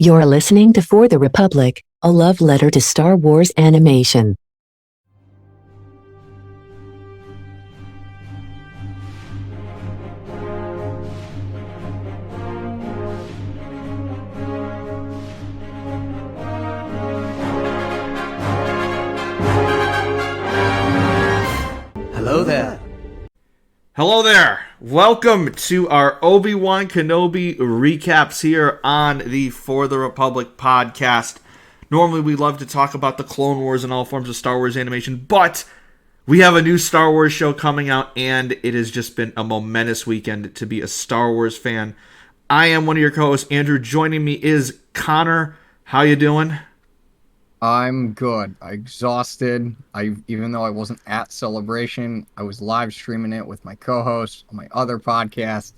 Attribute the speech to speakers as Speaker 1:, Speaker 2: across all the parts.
Speaker 1: You're listening to For the Republic, a love letter to Star Wars animation.
Speaker 2: Hello there.
Speaker 3: Hello there. Welcome to our Obi-Wan Kenobi recaps here on the For the Republic podcast. Normally we love to talk about the Clone Wars and all forms of Star Wars animation, but we have a new Star Wars show coming out, and it has just been a momentous weekend to be a Star Wars fan. I am one of your co-hosts, Andrew. Joining me is Connor. How you doing?
Speaker 2: I'm good. I'm exhausted. Even though I wasn't at Celebration, I was live streaming it with my co-host on my other podcast.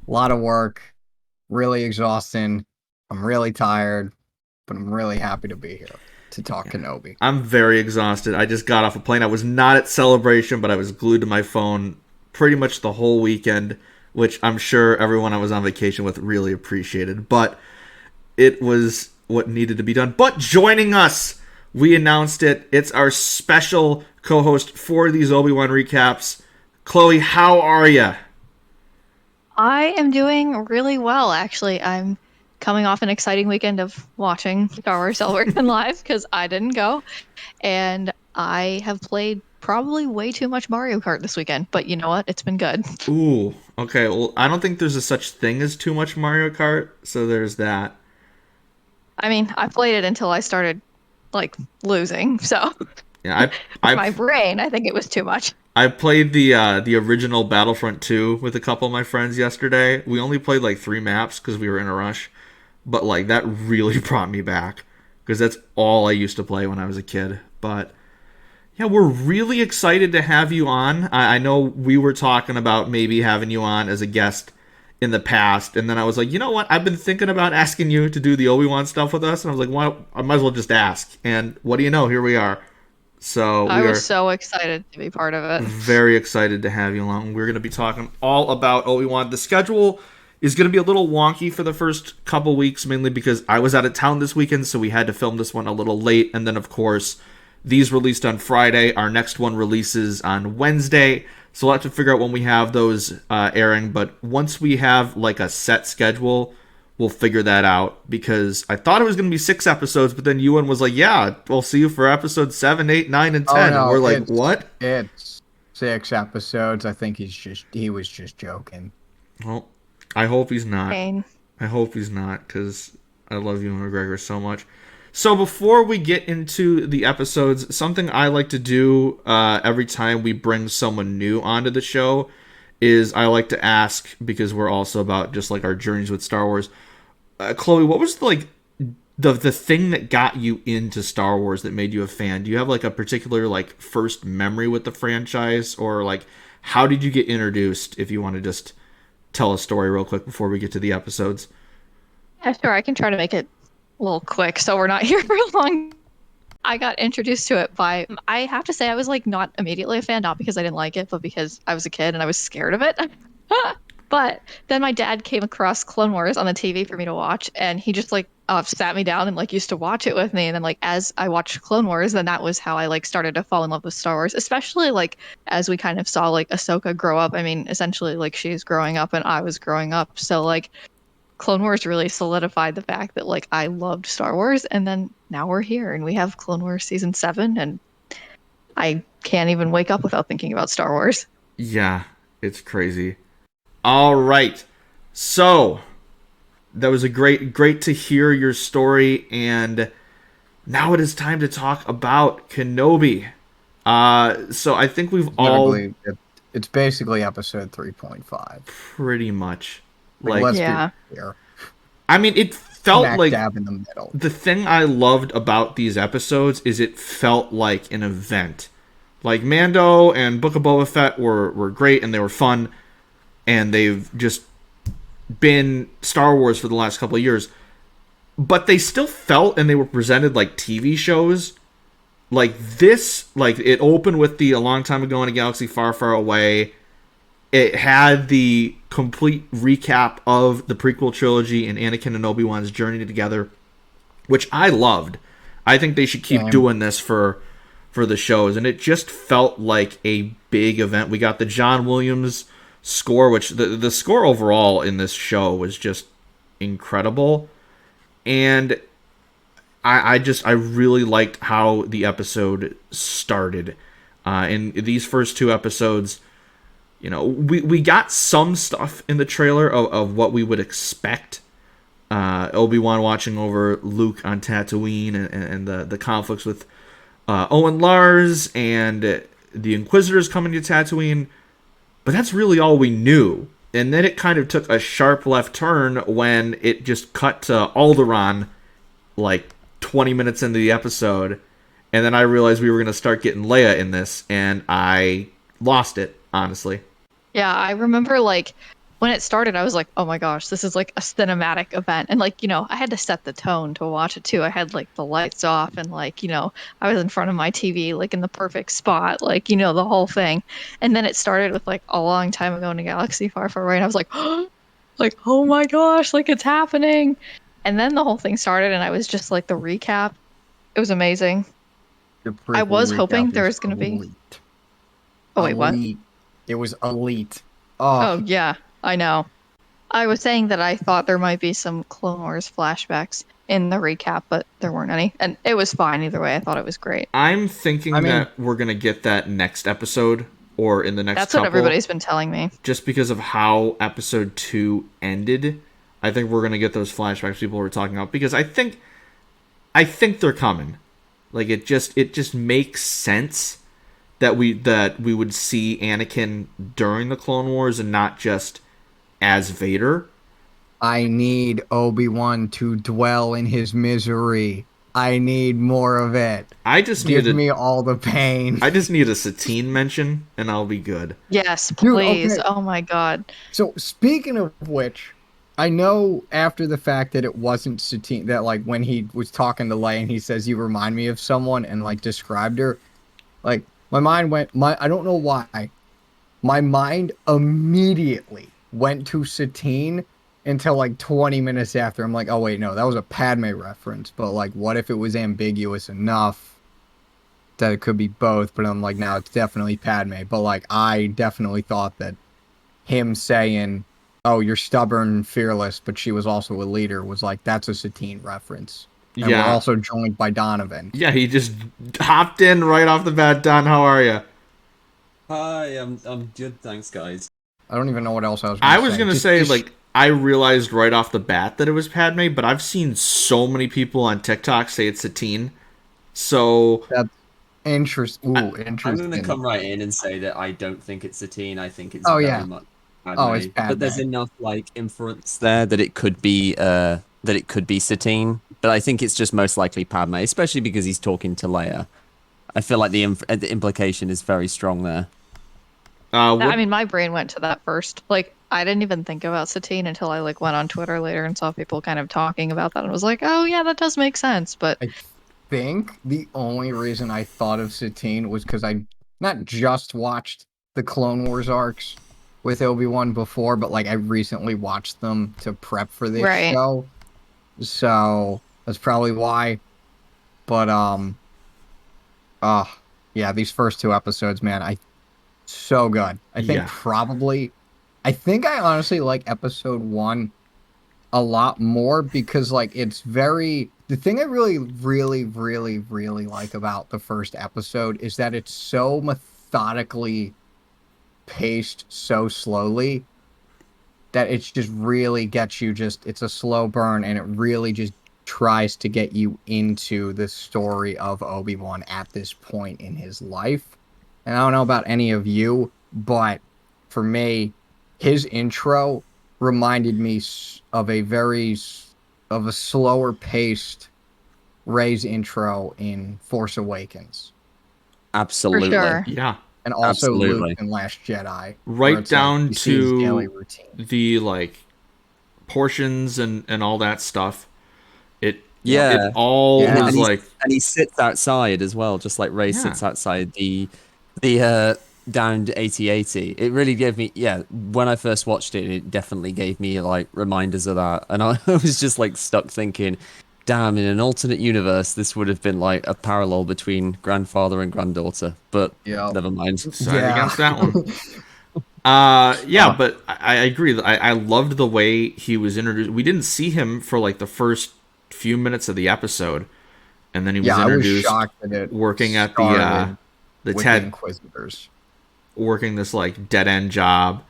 Speaker 2: A lot of work, really exhausting. I'm really tired, but I'm really happy to be here to talk Kenobi.
Speaker 3: I'm very exhausted. I just got off a plane. I was not at Celebration, but I was glued to my phone pretty much the whole weekend, which I'm sure everyone I was on vacation with really appreciated. But it was what needed to be done. But joining us, we announced it. It's our special co-host for these Obi-Wan recaps. Chloe, how are you?
Speaker 4: I am doing really well, actually. I'm coming off an exciting weekend of watching Star Wars Celebration live because I didn't go. And I have played probably way too much Mario Kart this weekend. But you know what? It's been good.
Speaker 3: Ooh, okay. Well, I don't think there's a such thing as too much Mario Kart, so there's that.
Speaker 4: I mean, I played it until I started, losing. So,
Speaker 3: Yeah,
Speaker 4: my brain, I think it was too much.
Speaker 3: I played the original Battlefront 2 with a couple of my friends yesterday. We only played 3 maps because we were in a rush, but that really brought me back because that's all I used to play when I was a kid. But yeah, we're really excited to have you on. I know we were talking about maybe having you on as a guest in the past, and then I was like, you know what, I've been thinking about asking you to do the Obi-Wan stuff with us, and I was like, well, I might as well just ask. And what do you know, here we are. So
Speaker 4: I was so excited to be part of it.
Speaker 3: Very excited to have you along. We're going to be talking all about Obi-Wan. The schedule is going to be a little wonky for the first couple weeks, mainly because I was out of town this weekend, so we had to film this one a little late. And then, of course, these released on Friday. Our next one releases on Wednesday. So we'll have to figure out when we have those airing. But once we have a set schedule, we'll figure that out. Because I thought it was going to be 6 episodes, but then Ewan was like, yeah, we'll see you for episodes 7, 8, 9, and 10.
Speaker 2: Oh, no,
Speaker 3: and we're like, what?
Speaker 2: It's 6 episodes. I think he was just joking.
Speaker 3: Well, I hope he's not.
Speaker 4: Pain.
Speaker 3: I hope he's not, because I love Ewan McGregor so much. So before we get into the episodes, something I like to do every time we bring someone new onto the show is I like to ask, because we're also about just our journeys with Star Wars. Chloe, what was the thing that got you into Star Wars that made you a fan? Do you have a particular first memory with the franchise, or how did you get introduced? If you want to just tell a story real quick before we get to the episodes.
Speaker 4: Yeah, sure. I can try to make it a little quick so we're not here for long. I got introduced to it by, I have to say, I was not immediately a fan, not because I didn't like it, but because I was a kid and I was scared of it. But then my dad came across Clone Wars on the TV for me to watch, and he just sat me down and used to watch it with me. And then as I watched Clone Wars, then that was how I started to fall in love with Star Wars, especially as we kind of saw Ahsoka grow up. I mean, essentially she's growing up and I was growing up, so Clone Wars really solidified the fact that I loved Star Wars. And then now we're here and we have Clone Wars season 7, and I can't even wake up without thinking about Star Wars.
Speaker 3: Yeah, it's crazy. All right. So that was a great to hear your story, and now it is time to talk about Kenobi. So I think
Speaker 2: It's basically episode 3.5.
Speaker 3: Pretty much.
Speaker 2: Let's be clear.
Speaker 3: I mean, it felt
Speaker 2: smack dab in the middle.
Speaker 3: The thing I loved about these episodes is it felt like an event. Mando and Book of Boba Fett were great and they were fun, and they've just been Star Wars for the last couple of years. But they still felt, and they were presented like TV shows. It opened with the A Long Time Ago in a Galaxy Far, Far Away. It had the complete recap of the prequel trilogy and Anakin and Obi-Wan's journey together, which I loved. I think they should keep doing this for the shows, and it just felt like a big event. We got the John Williams score, which the score overall in this show was just incredible, and I really liked how the episode started. In these first two episodes, we got some stuff in the trailer of what we would expect. Obi-Wan watching over Luke on Tatooine, and the conflicts with Owen Lars and the Inquisitors coming to Tatooine. But that's really all we knew. And then it kind of took a sharp left turn when it just cut to Alderaan like 20 minutes into the episode. And then I realized we were going to start getting Leia in this, and I lost it, honestly.
Speaker 4: Yeah, I remember like when it started, I was like, oh my gosh, this is like a cinematic event. And like, I had to set the tone to watch it too. I had like the lights off and like, I was in front of my TV, like in the perfect spot, like, the whole thing. And then it started with like a long time ago in a galaxy far, far away. And I was like, oh my gosh, like it's happening. And then the whole thing started and I was just like the recap. It was amazing. I was hoping there was going to be. Oh, wait, what?
Speaker 2: It was elite.
Speaker 4: Oh, yeah, I know. I was saying that I thought there might be some Clone Wars flashbacks in the recap, but there weren't any. And it was fine either way. I thought it was great.
Speaker 3: I'm thinking that we're going to get that next episode or in the next
Speaker 4: That's what everybody's been telling me.
Speaker 3: Just because of how episode 2 ended, I think we're going to get those flashbacks people were talking about. Because I think they're coming. Like, it just makes sense that we would see Anakin during the Clone Wars and not just as Vader.
Speaker 2: I need Obi-Wan to dwell in his misery. I need more of it. Give me all the pain.
Speaker 3: I just need a Satine mention, and I'll be good.
Speaker 4: Yes, please. Dude, okay. Oh my god.
Speaker 2: So, speaking of which, I know after the fact that it wasn't Satine, that like when he was talking to Leia and he says, "You remind me of someone," and like described her, like my mind went. I don't know why. My mind immediately went to Satine until like 20 minutes after. I'm like, oh wait, no, that was a Padme reference. But like, what if it was ambiguous enough that it could be both? But I'm like, no, it's definitely Padme. But like, I definitely thought that him saying, "Oh, you're stubborn and fearless, but she was also a leader," was like, that's a Satine reference. And we're also joined by Donovan.
Speaker 3: Yeah, he just hopped in right off the bat. Don, how are you?
Speaker 5: Hi, I'm good, thanks, guys.
Speaker 2: I don't even know what else I was
Speaker 3: going to say. Like, I realized right off the bat that it was Padme, but I've seen so many people on TikTok say it's Satine. So
Speaker 2: that's interesting.
Speaker 5: I'm going to come right in and say that I don't think it's Satine. I think it's very much Padme.
Speaker 2: It's Padme.
Speaker 5: But there's enough like inference there that it could be Satine. But I think it's just most likely Padme, especially because he's talking to Leia. I feel like the implication is very strong there.
Speaker 4: I mean, my brain went to that first. Like, I didn't even think about Satine until I like went on Twitter later and saw people kind of talking about that, and was like, oh yeah, that does make sense. But
Speaker 2: I think the only reason I thought of Satine was because I not just watched the Clone Wars arcs with Obi-Wan before, but like I recently watched them to prep for this show. So that's probably why. But yeah, these first two episodes, man, so good. I think I honestly like episode 1 a lot more because like it's the thing I really, really, really, really like about the first episode is that it's so methodically paced so slowly that it's just really gets you it's a slow burn, and it really just tries to get you into the story of Obi-Wan at this point in his life. And I don't know about any of you, but for me, his intro reminded me of a slower paced Rey's intro in Force Awakens.
Speaker 5: Absolutely.
Speaker 4: For sure.
Speaker 3: Yeah.
Speaker 2: And also Luke in Last Jedi.
Speaker 3: Right down to the like portions and all that stuff. It all was like,
Speaker 5: and he sits outside as well, just like Rey sits outside the down to 8080. It really gave me, yeah, when I first watched it, it definitely gave me like reminders of that. And I was just like stuck thinking, damn, in an alternate universe, this would have been like a parallel between grandfather and granddaughter. But
Speaker 2: Yeah.
Speaker 5: never mind.
Speaker 3: Side
Speaker 2: Yeah.
Speaker 3: against that one. But I agree. I loved the way he was introduced. We didn't see him for like the first few minutes of the episode, and then he was
Speaker 2: I was
Speaker 3: introduced
Speaker 2: shocked that it
Speaker 3: working at
Speaker 2: started
Speaker 3: the
Speaker 2: with
Speaker 3: TED,
Speaker 2: the Inquisitors.
Speaker 3: working this like dead end job,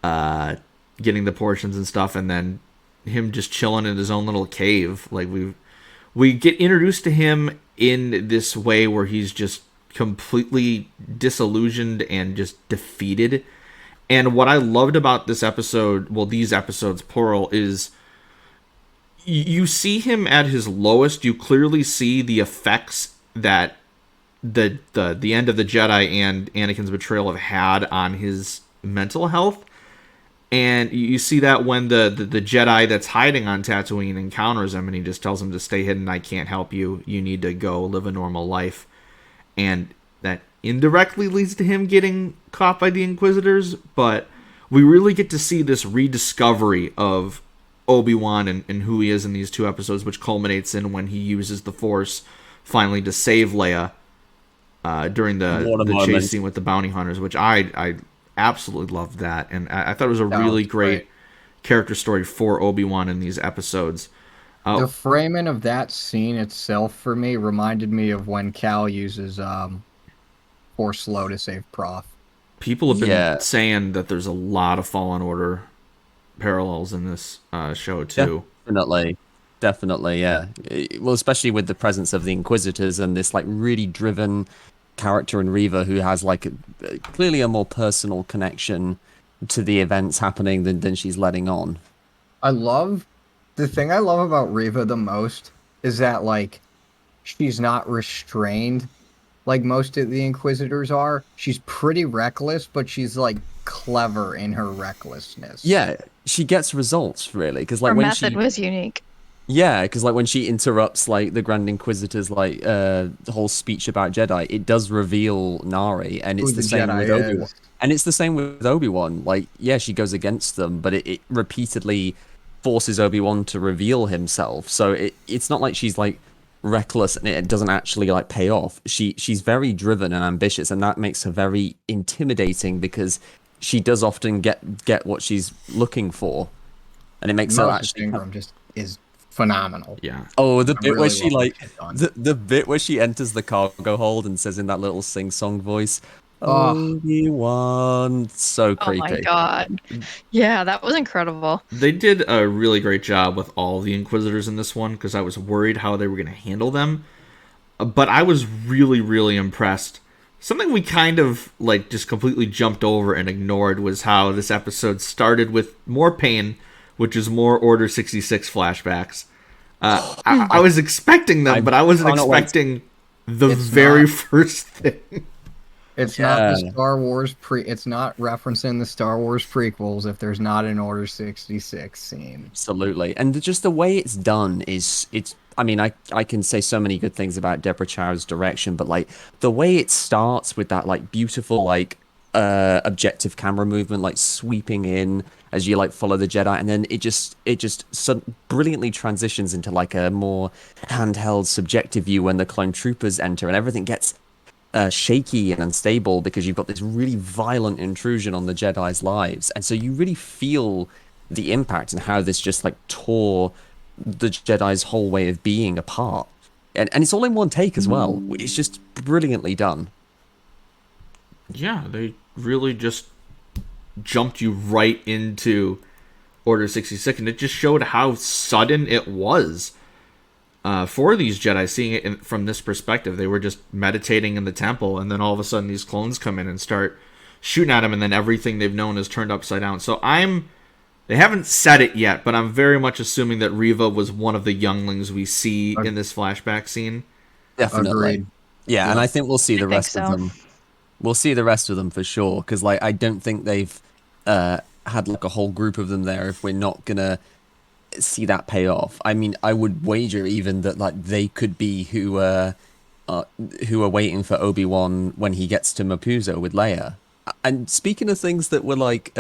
Speaker 3: getting the portions and stuff, and then him just chilling in his own little cave. Like we get introduced to him in this way where he's just completely disillusioned and just defeated. And what I loved about this episode, well, these episodes plural, is you see him at his lowest. You clearly see the effects that the end of the Jedi and Anakin's betrayal have had on his mental health. And you see that when the Jedi that's hiding on Tatooine encounters him, and he just tells him to stay hidden. I can't help you. You need to go live a normal life. And that indirectly leads to him getting caught by the Inquisitors. But we really get to see this rediscovery of Obi-Wan and who he is in these two episodes, which culminates in when he uses the Force finally to save Leia during the chase scene with the bounty hunters, which I absolutely loved that. And I thought it was a really great character story for Obi-Wan in these episodes.
Speaker 2: The framing of that scene itself, for me, reminded me of when Cal uses Force Slow to save Proth.
Speaker 3: People have been saying that there's a lot of Fallen Order parallels in this show, too.
Speaker 5: Definitely, yeah. Well, especially with the presence of the Inquisitors and this like really driven character in Reva who has like clearly a more personal connection to the events happening than she's letting on.
Speaker 2: The thing I love about Reva the most is that, like, she's not restrained like most of the Inquisitors are. She's pretty reckless, but she's, like, clever in her recklessness.
Speaker 5: Yeah, she gets results, really. Because, like,
Speaker 4: her
Speaker 5: when
Speaker 4: method was unique.
Speaker 5: Yeah, because, like, when she interrupts, like, the Grand Inquisitor's, like, the whole speech about Jedi, it does reveal Nari, and it's the same with Obi-Wan. And it's the same with Obi-Wan. Like, yeah, she goes against them, but it repeatedly forces Obi-Wan to reveal himself. So it's not like she's like reckless and it doesn't actually like pay off. She's very driven and ambitious, and that makes her very intimidating because she does often get what she's looking for, and it makes her actually
Speaker 2: Ingram just is phenomenal.
Speaker 5: Yeah. Oh, the bit where she like the bit where she enters the cargo hold and says in that little sing-song voice, Obi-Wan. So creepy.
Speaker 4: Oh my god. Yeah, that was incredible.
Speaker 3: They did a really great job with all the Inquisitors in this one because I was worried how they were going to handle them. But I was really, really impressed. Something we kind of like just completely jumped over and ignored was how this episode started with more pain, which is more Order 66 flashbacks. I was expecting them, but I wasn't expecting the very first thing.
Speaker 2: It's not the Star Wars it's not referencing the Star Wars prequels if there's not an Order 66 scene.
Speaker 5: Absolutely. And just the way it's done is I mean, I can say so many good things about Deborah Chow's direction, but like the way it starts with that like beautiful like objective camera movement like sweeping in as you like follow the Jedi, and then it just so brilliantly transitions into like a more handheld subjective view when the clone troopers enter and everything gets shaky and unstable because you've got this really violent intrusion on the Jedi's lives, and so you really feel the impact and how this just like tore the Jedi's whole way of being apart, and it's all in one take as well. It's just brilliantly done.
Speaker 3: Yeah, they really just jumped you right into Order 66, and it just showed how sudden it was. For these Jedi, seeing it from this perspective, they were just meditating in the temple, and then all of a sudden these clones come in and start shooting at them, and then everything they've known is turned upside down. So they haven't said it yet, but I'm very much assuming that Reva was one of the younglings we see in this flashback scene.
Speaker 5: Definitely.
Speaker 2: Agreed.
Speaker 5: Yeah, and I think we'll see the rest
Speaker 4: so.
Speaker 5: of them. We'll see the rest of them for sure, because like I don't think they've had like a whole group of them there if we're not gonna see that pay off. I mean, I would wager even that like they could be who are waiting for Obi-Wan when he gets to Mapuzo with Leia. And speaking of things that were like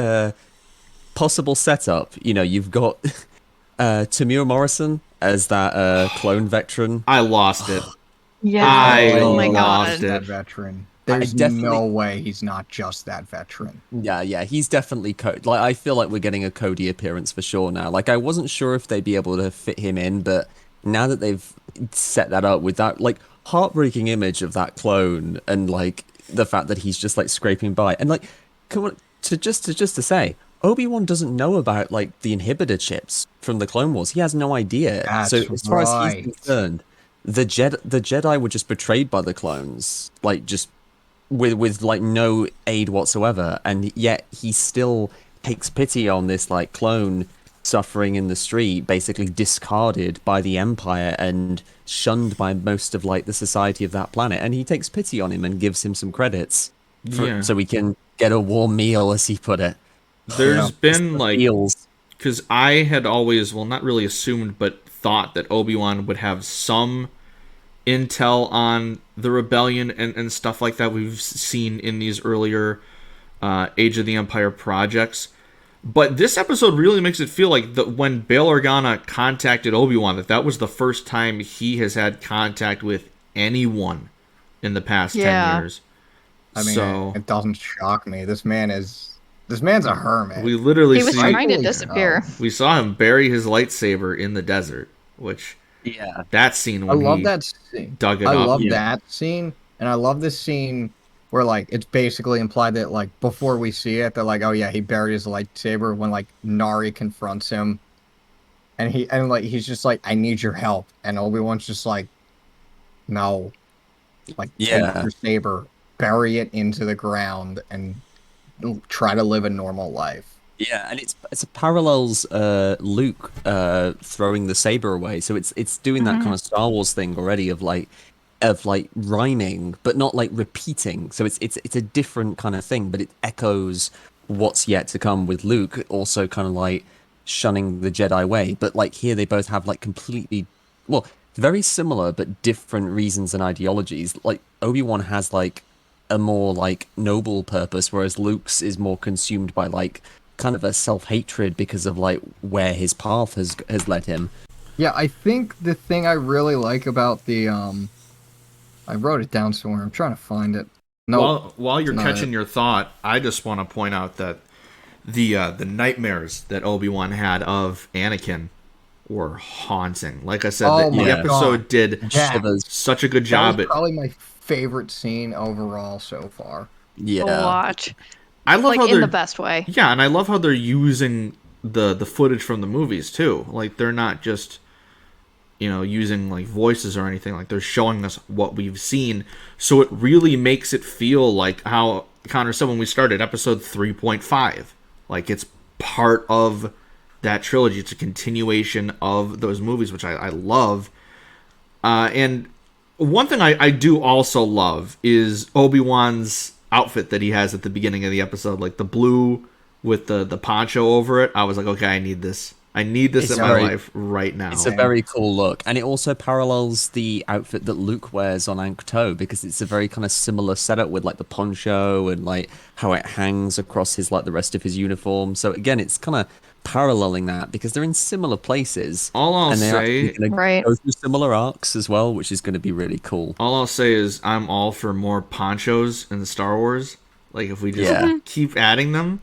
Speaker 5: possible setup, you've got Tamir Morrison as that clone veteran.
Speaker 3: I lost it.
Speaker 4: Yeah.
Speaker 3: I
Speaker 4: Oh my
Speaker 3: lost
Speaker 4: god.
Speaker 3: it.
Speaker 2: That veteran. There's
Speaker 5: definitely-
Speaker 2: no way he's not just that veteran.
Speaker 5: Yeah, he's definitely like I feel like we're getting a Cody appearance for sure now. Like I wasn't sure if they'd be able to fit him in, but now that they've set that up with that like heartbreaking image of that clone and like the fact that he's just like scraping by and like come on to say Obi-Wan doesn't know about like the inhibitor chips from the Clone Wars. He has no idea. So
Speaker 2: That's
Speaker 5: as far as
Speaker 2: right.
Speaker 5: he's concerned, the Jedi were just betrayed by the clones, like just with like no aid whatsoever, and yet he still takes pity on this like clone suffering in the street, basically discarded by the Empire and shunned by most of like the society of that planet, and he takes pity on him and gives him some credits
Speaker 3: Yeah.
Speaker 5: so we can get a warm meal, as he put it.
Speaker 3: There's been like,
Speaker 5: Feels.
Speaker 3: because I had always, well, not really assumed, but thought that Obi-Wan would have some intel on the rebellion and stuff like that we've seen in these earlier Age of the Empire projects. But this episode really makes it feel like that when Bail Organa contacted Obi-Wan, that was the first time he has had contact with anyone in the past 10 years.
Speaker 2: I mean,
Speaker 3: So
Speaker 2: it doesn't shock me. This man's a hermit.
Speaker 3: we literally
Speaker 4: He was
Speaker 3: see
Speaker 4: trying to
Speaker 2: Rightfully
Speaker 4: disappear.
Speaker 2: so.
Speaker 3: we saw him bury his lightsaber in the desert, which
Speaker 5: Yeah.
Speaker 3: that scene
Speaker 2: I
Speaker 3: when
Speaker 2: love
Speaker 3: he
Speaker 2: that scene.
Speaker 3: dug it
Speaker 2: I
Speaker 3: up.
Speaker 2: love
Speaker 5: Yeah.
Speaker 2: that scene, and I love this scene where like it's basically implied that like before we see it, they're like, oh yeah, he buried his lightsaber when like Nari confronts him, and he's just like, I need your help, and Obi-Wan's just like, no, like
Speaker 5: Yeah.
Speaker 2: take your saber, bury it into the ground, and try to live a normal life.
Speaker 5: Yeah, and it's parallels Luke throwing the saber away. So it's doing that kind of Star Wars thing already of like rhyming, but not like repeating. So it's a different kind of thing, but it echoes what's yet to come with Luke, also kind of like shunning the Jedi way. But like here they both have like completely very similar but different reasons and ideologies. Like Obi-Wan has like a more like noble purpose, whereas Luke's is more consumed by like kind of a self-hatred because of like where his path has led him.
Speaker 2: Yeah, I think the thing I really like about the I wrote it down somewhere. I'm trying to find it. No,
Speaker 3: While you're
Speaker 2: not
Speaker 3: catching
Speaker 2: it.
Speaker 3: your thought, I just want to point out that the nightmares that Obi-Wan had of Anakin were haunting. Like I said,
Speaker 2: Oh
Speaker 3: the
Speaker 5: my
Speaker 3: episode
Speaker 2: God.
Speaker 3: did
Speaker 2: Yeah.
Speaker 5: Shivers.
Speaker 3: such a good
Speaker 2: That
Speaker 3: job
Speaker 2: was
Speaker 3: at.
Speaker 2: probably my favorite scene overall so far.
Speaker 5: Yeah.
Speaker 4: Watch.
Speaker 3: I love
Speaker 4: Like
Speaker 3: how
Speaker 4: in
Speaker 3: they're
Speaker 4: the best way.
Speaker 3: yeah, and I love how they're using the footage from the movies too. Like they're not just using like voices or anything. Like they're showing us what we've seen, so it really makes it feel like how Connor said when we started episode 3.5. Like it's part of that trilogy. It's a continuation of those movies, which I love. And one thing I do also love is Obi-Wan's outfit that he has at the beginning of the episode, like the blue with the poncho over it. I was like, okay, I need this. I need this
Speaker 5: It's
Speaker 3: in my
Speaker 5: very-
Speaker 3: life right now.
Speaker 5: It's a very cool look, and it also parallels the outfit that Luke wears on Ankh-To because it's a very kind of similar setup with like the poncho and like how it hangs across his like the rest of his uniform. So again, it's kind of paralleling that because they're in similar places.
Speaker 3: All I'll
Speaker 5: and they're
Speaker 3: say-
Speaker 5: actually gonna
Speaker 4: Right.
Speaker 5: go through similar arcs as well, which is going to be really cool.
Speaker 3: All I'll say is I'm all for more ponchos in the Star Wars. Like if we just
Speaker 5: Yeah.
Speaker 3: keep adding them,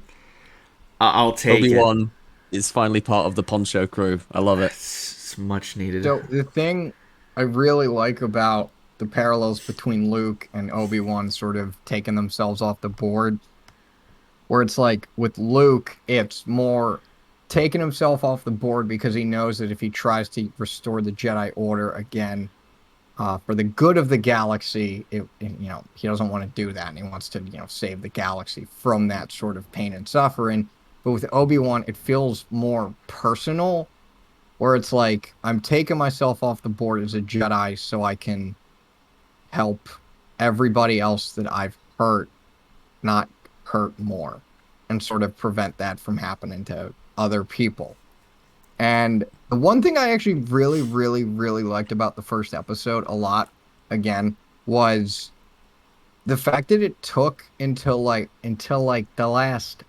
Speaker 3: I'll take it.
Speaker 5: Obi-Wan is finally part of the poncho crew. I love it.
Speaker 3: It's much needed.
Speaker 2: So the thing I really like about the parallels between Luke and Obi-Wan sort of taking themselves off the board, where it's like with Luke, it's more taking himself off the board because he knows that if he tries to restore the Jedi Order again, for the good of the galaxy, he doesn't want to do that, and he wants to, save the galaxy from that sort of pain and suffering. But with Obi-Wan, it feels more personal, where it's like, I'm taking myself off the board as a Jedi so I can help everybody else that I've hurt not hurt more, and sort of prevent that from happening to other people. And the one thing I actually really, really, really liked about the first episode a lot, again, was the fact that it took until the last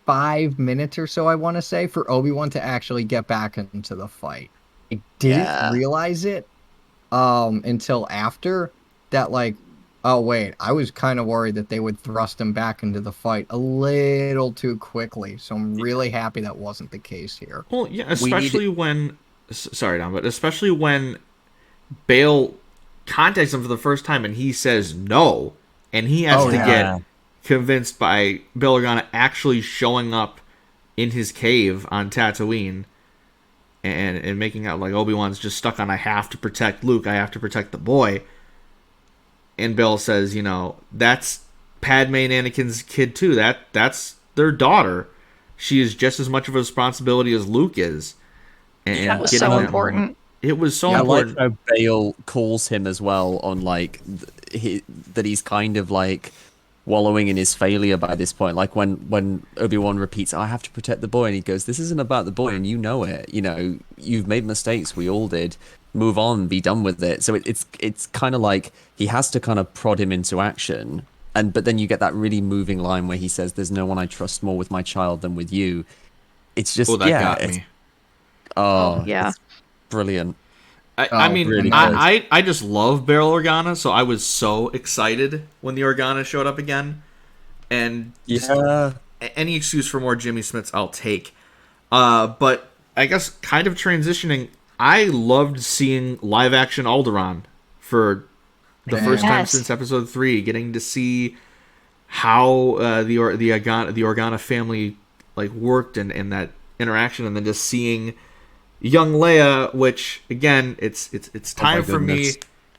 Speaker 2: 5 minutes or so, I want to say, for Obi-Wan to actually get back into the fight. I didn't
Speaker 5: Yeah.
Speaker 2: realize it until after that, like, oh wait, I was kind of worried that they would thrust him back into the fight a little too quickly. So I'm really happy that wasn't the case here.
Speaker 3: Well, yeah, especially when sorry, Don, but especially when Bale contacts him for the first time and he says no, and he has to get convinced by Bail Organa actually showing up in his cave on Tatooine and making out like Obi-Wan's just stuck on, I have to protect Luke, I have to protect the boy. And Bail says, you know, that's Padme and Anakin's kid too. That's their daughter. She is just as much of a responsibility as Luke is. And
Speaker 4: That was
Speaker 3: getting
Speaker 4: so
Speaker 3: that
Speaker 4: important.
Speaker 3: moment. It was so
Speaker 5: I like
Speaker 3: important.
Speaker 5: how Bale calls him as well on like that he's kind of like wallowing in his failure by this point. Like when Obi-Wan repeats, "I have to protect the boy," and he goes, "This isn't about the boy, and you know it. You know, you've made mistakes. We all did. Move on, be done with it." So it's kind of like he has to kind of prod him into action. But then you get that really moving line where he says, "There's no one I trust more with my child than with you." It's just
Speaker 3: That got me.
Speaker 4: Yeah.
Speaker 5: it's brilliant.
Speaker 3: I mean,
Speaker 5: really
Speaker 3: I just love Bail Organa, so I was so excited when the Organa showed up again. And just any excuse for more Jimmy Smits, I'll take. But I guess kind of transitioning, I loved seeing live action Alderaan for the first time since episode 3, getting to see how the Organa family like worked and that interaction, and then just seeing young Leia, which again, it's time for me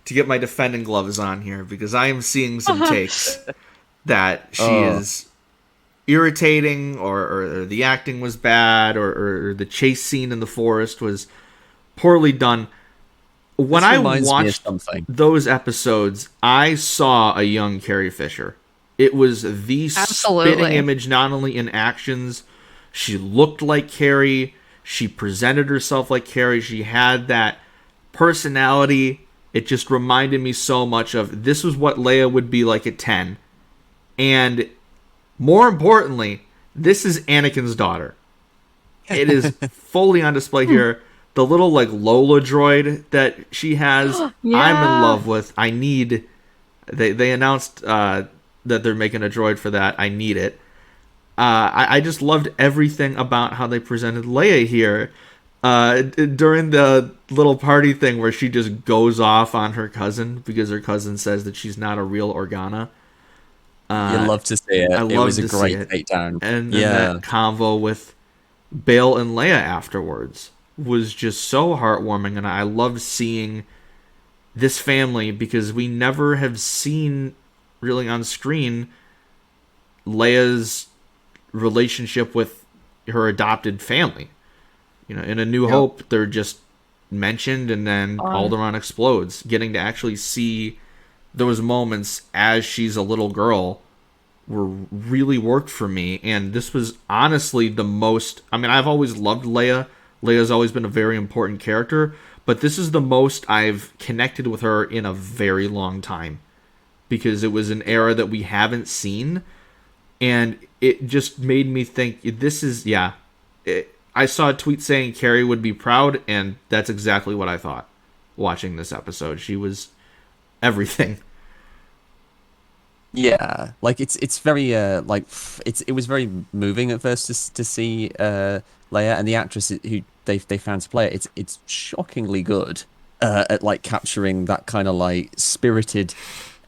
Speaker 3: to get my defending gloves on here, because I am seeing some takes that she is irritating, or the acting was bad, or the chase scene in the forest was poorly done. When I watched those episodes, I saw a young Carrie Fisher. It was the spitting image, not only in actions. She looked like Carrie. She presented herself like Carrie. She had that personality. It just reminded me so much of, this was what Leia would be like at 10. And more importantly, this is Anakin's daughter. It is fully on display here. The little like Lola droid that she has, I'm in love with. I need. They announced that they're making a droid for that. I need it. I just loved everything about how they presented Leia here. During the little party thing where she just goes off on her cousin because her cousin says that she's not a real Organa.
Speaker 5: You'd love to see it. It was a great takedown.
Speaker 3: And that convo with Bail and Leia afterwards was just so heartwarming, and I loved seeing this family, because we never have seen really on screen Leia's relationship with her adopted family. You know, in A New Hope, they're just mentioned, and then Alderaan explodes. Getting to actually see those moments as she's a little girl were really worked for me, and this was honestly the most. I mean, I've always loved Leia. Leia's always been a very important character, but this is the most I've connected with her in a very long time, because it was an era that we haven't seen, and it just made me think, this is, I saw a tweet saying Carrie would be proud, and that's exactly what I thought watching this episode. She was everything.
Speaker 5: Yeah, like it's very like it was very moving at first to see Leia, and the actress who they found to play it, it's shockingly good at like capturing that kind of like spirited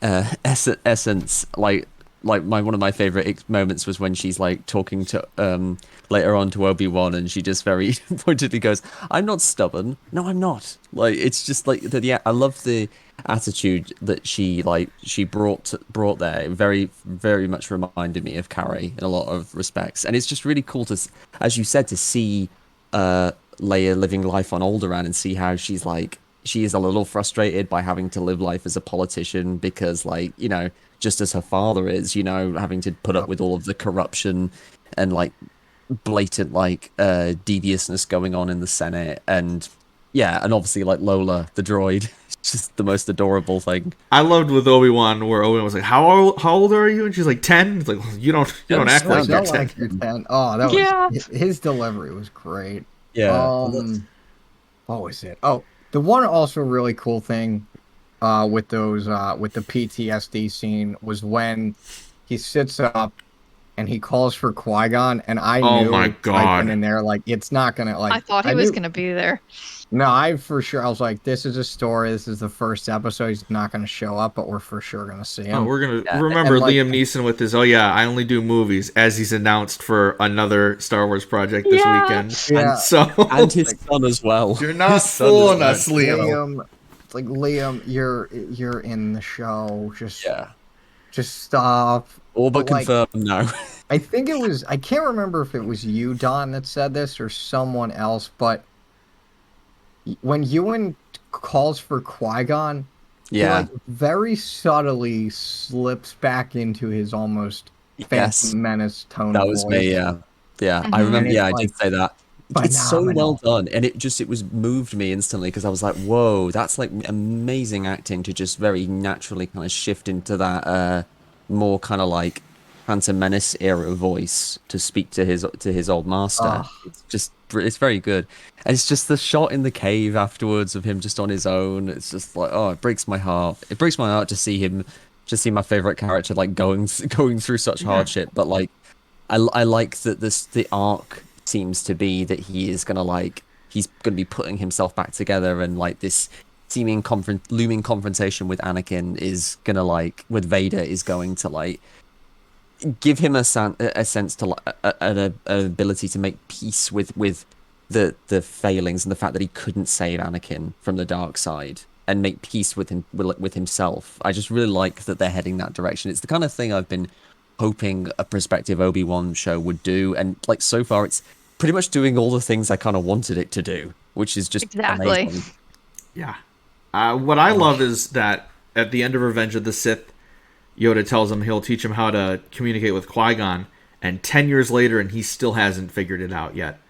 Speaker 5: essence. Like one of my favorite moments was when she's like talking to later on to Obi-Wan, and she just very pointedly goes, "I'm not stubborn. No, I'm not." Like, it's just like I love the attitude that she brought there. It very, very much reminded me of Carrie in a lot of respects, and it's just really cool to, as you said, to see Leia living life on Alderaan and see how she is a little frustrated by having to live life as a politician, because, like, you know, just as her father is, you know, having to put up with all of the corruption and like blatant like deviousness going on in the Senate, and Yeah, and obviously like Lola, the droid, it's just the most adorable thing.
Speaker 3: I loved with Obi-Wan where Obi-Wan was like, how old are you? And she's like 10. It's like, well, you don't act like you're
Speaker 2: Sound
Speaker 3: 10.
Speaker 2: like you're 10. Oh, that
Speaker 4: Yeah.
Speaker 2: was his delivery was great.
Speaker 5: Yeah.
Speaker 2: What was it? Oh, the one also really cool thing with those with the PTSD scene was when he sits up and he calls for Qui-Gon, and I
Speaker 3: Oh
Speaker 2: knew
Speaker 3: my
Speaker 2: right
Speaker 3: God.
Speaker 2: then and there, like, it's not gonna, like,
Speaker 4: I thought he was
Speaker 2: knew,
Speaker 4: gonna be there.
Speaker 2: no, I for sure, I was like, this is a story, this is the first episode, he's not gonna show up, but we're for sure gonna see him.
Speaker 3: Oh, we're gonna
Speaker 5: Yeah,
Speaker 3: remember
Speaker 2: and, like,
Speaker 3: Liam Neeson with his I only do movies as he's announced for another Star Wars project this
Speaker 4: Yeah.
Speaker 3: weekend.
Speaker 2: Yeah.
Speaker 3: So
Speaker 5: And his son as well.
Speaker 3: you're not
Speaker 5: His son
Speaker 3: fooling
Speaker 5: as
Speaker 3: us,
Speaker 5: well.
Speaker 3: Liam.
Speaker 2: Liam, it's like, Liam, you're in the show,
Speaker 5: Yeah.
Speaker 2: just stop.
Speaker 5: All but
Speaker 2: Like,
Speaker 5: confirmed now.
Speaker 2: I think it was, I can't remember if it was you, Don, that said this or someone else, but when Ewan calls for Qui-Gon, he,
Speaker 5: Yeah.
Speaker 2: like, very subtly slips back into his almost
Speaker 5: Yes.
Speaker 2: Phantom Menace tone
Speaker 5: That
Speaker 2: of
Speaker 5: was
Speaker 2: voice.
Speaker 5: me, yeah. Yeah, I
Speaker 4: Mhm.
Speaker 5: remember,
Speaker 2: And it's
Speaker 5: yeah, I
Speaker 2: like
Speaker 5: did say that. It's so well
Speaker 2: phenomenal.
Speaker 5: done, and it was moved me instantly because I was like, whoa, that's like amazing acting to just very naturally kind of shift into that more kind of like Phantom Menace era voice to speak to his old master.
Speaker 2: Ah.
Speaker 5: It's very good. And it's just the shot in the cave afterwards of him just on his own. It's just like, oh, it breaks my heart. It breaks my heart to see him, to see my favorite character like going through such hardship, but like I like that the arc seems to be that he's gonna be putting himself back together, and like this seeming looming confrontation with Anakin is gonna like with Vader is going to like give him a sense to an ability to make peace with the failings and the fact that he couldn't save Anakin from the dark side and make peace with himself. I just really like that they're heading that direction. It's the kind of thing I've been hoping a prospective Obi-Wan show would do, and like so far it's pretty much doing all the things I kind of wanted it to do, which is just
Speaker 4: Exactly.
Speaker 5: amazing.
Speaker 3: Yeah. What I love is that at the end of Revenge of the Sith, Yoda tells him he'll teach him how to communicate with Qui-Gon, and 10 years later, and he still hasn't figured it out yet.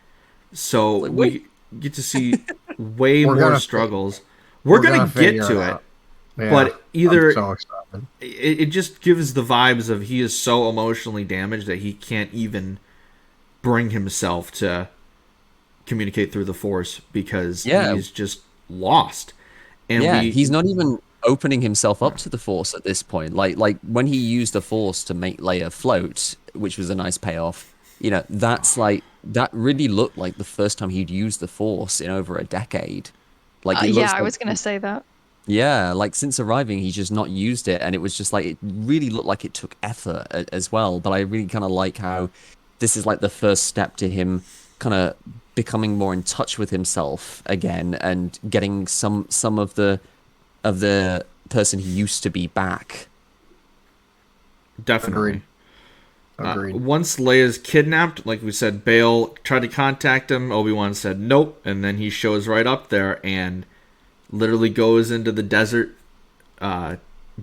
Speaker 3: So
Speaker 5: Like,
Speaker 3: we get to see way
Speaker 2: We're
Speaker 3: more
Speaker 2: gonna
Speaker 3: struggles. We're gonna get
Speaker 2: figure
Speaker 3: to
Speaker 2: it
Speaker 3: it,
Speaker 2: out. Yeah,
Speaker 3: but either
Speaker 2: I'm so excited.
Speaker 3: it just gives the vibes of he is so emotionally damaged that he can't even bring himself to communicate through the Force because
Speaker 5: Yeah.
Speaker 3: he's just lost. And
Speaker 5: Yeah, he's not even opening himself up to the Force at this point. Like when he used the Force to make Leia float, which was a nice payoff. You know, that really looked like the first time he'd used the Force in over a decade. Like it
Speaker 4: Yeah,
Speaker 5: looks
Speaker 4: I
Speaker 5: like-
Speaker 4: was gonna say that.
Speaker 5: Yeah, like since arriving, he's just not used it, and it was just like it really looked like it took effort as well. But I really kind of like how this is like the first step to him kind of becoming more in touch with himself again and getting some of the person he used to be back.
Speaker 3: definitely.
Speaker 2: Agreed.
Speaker 3: Once Leia's kidnapped, like we said, Bail tried to contact him. Obi-Wan said nope, and then he shows right up there and literally goes into the desert,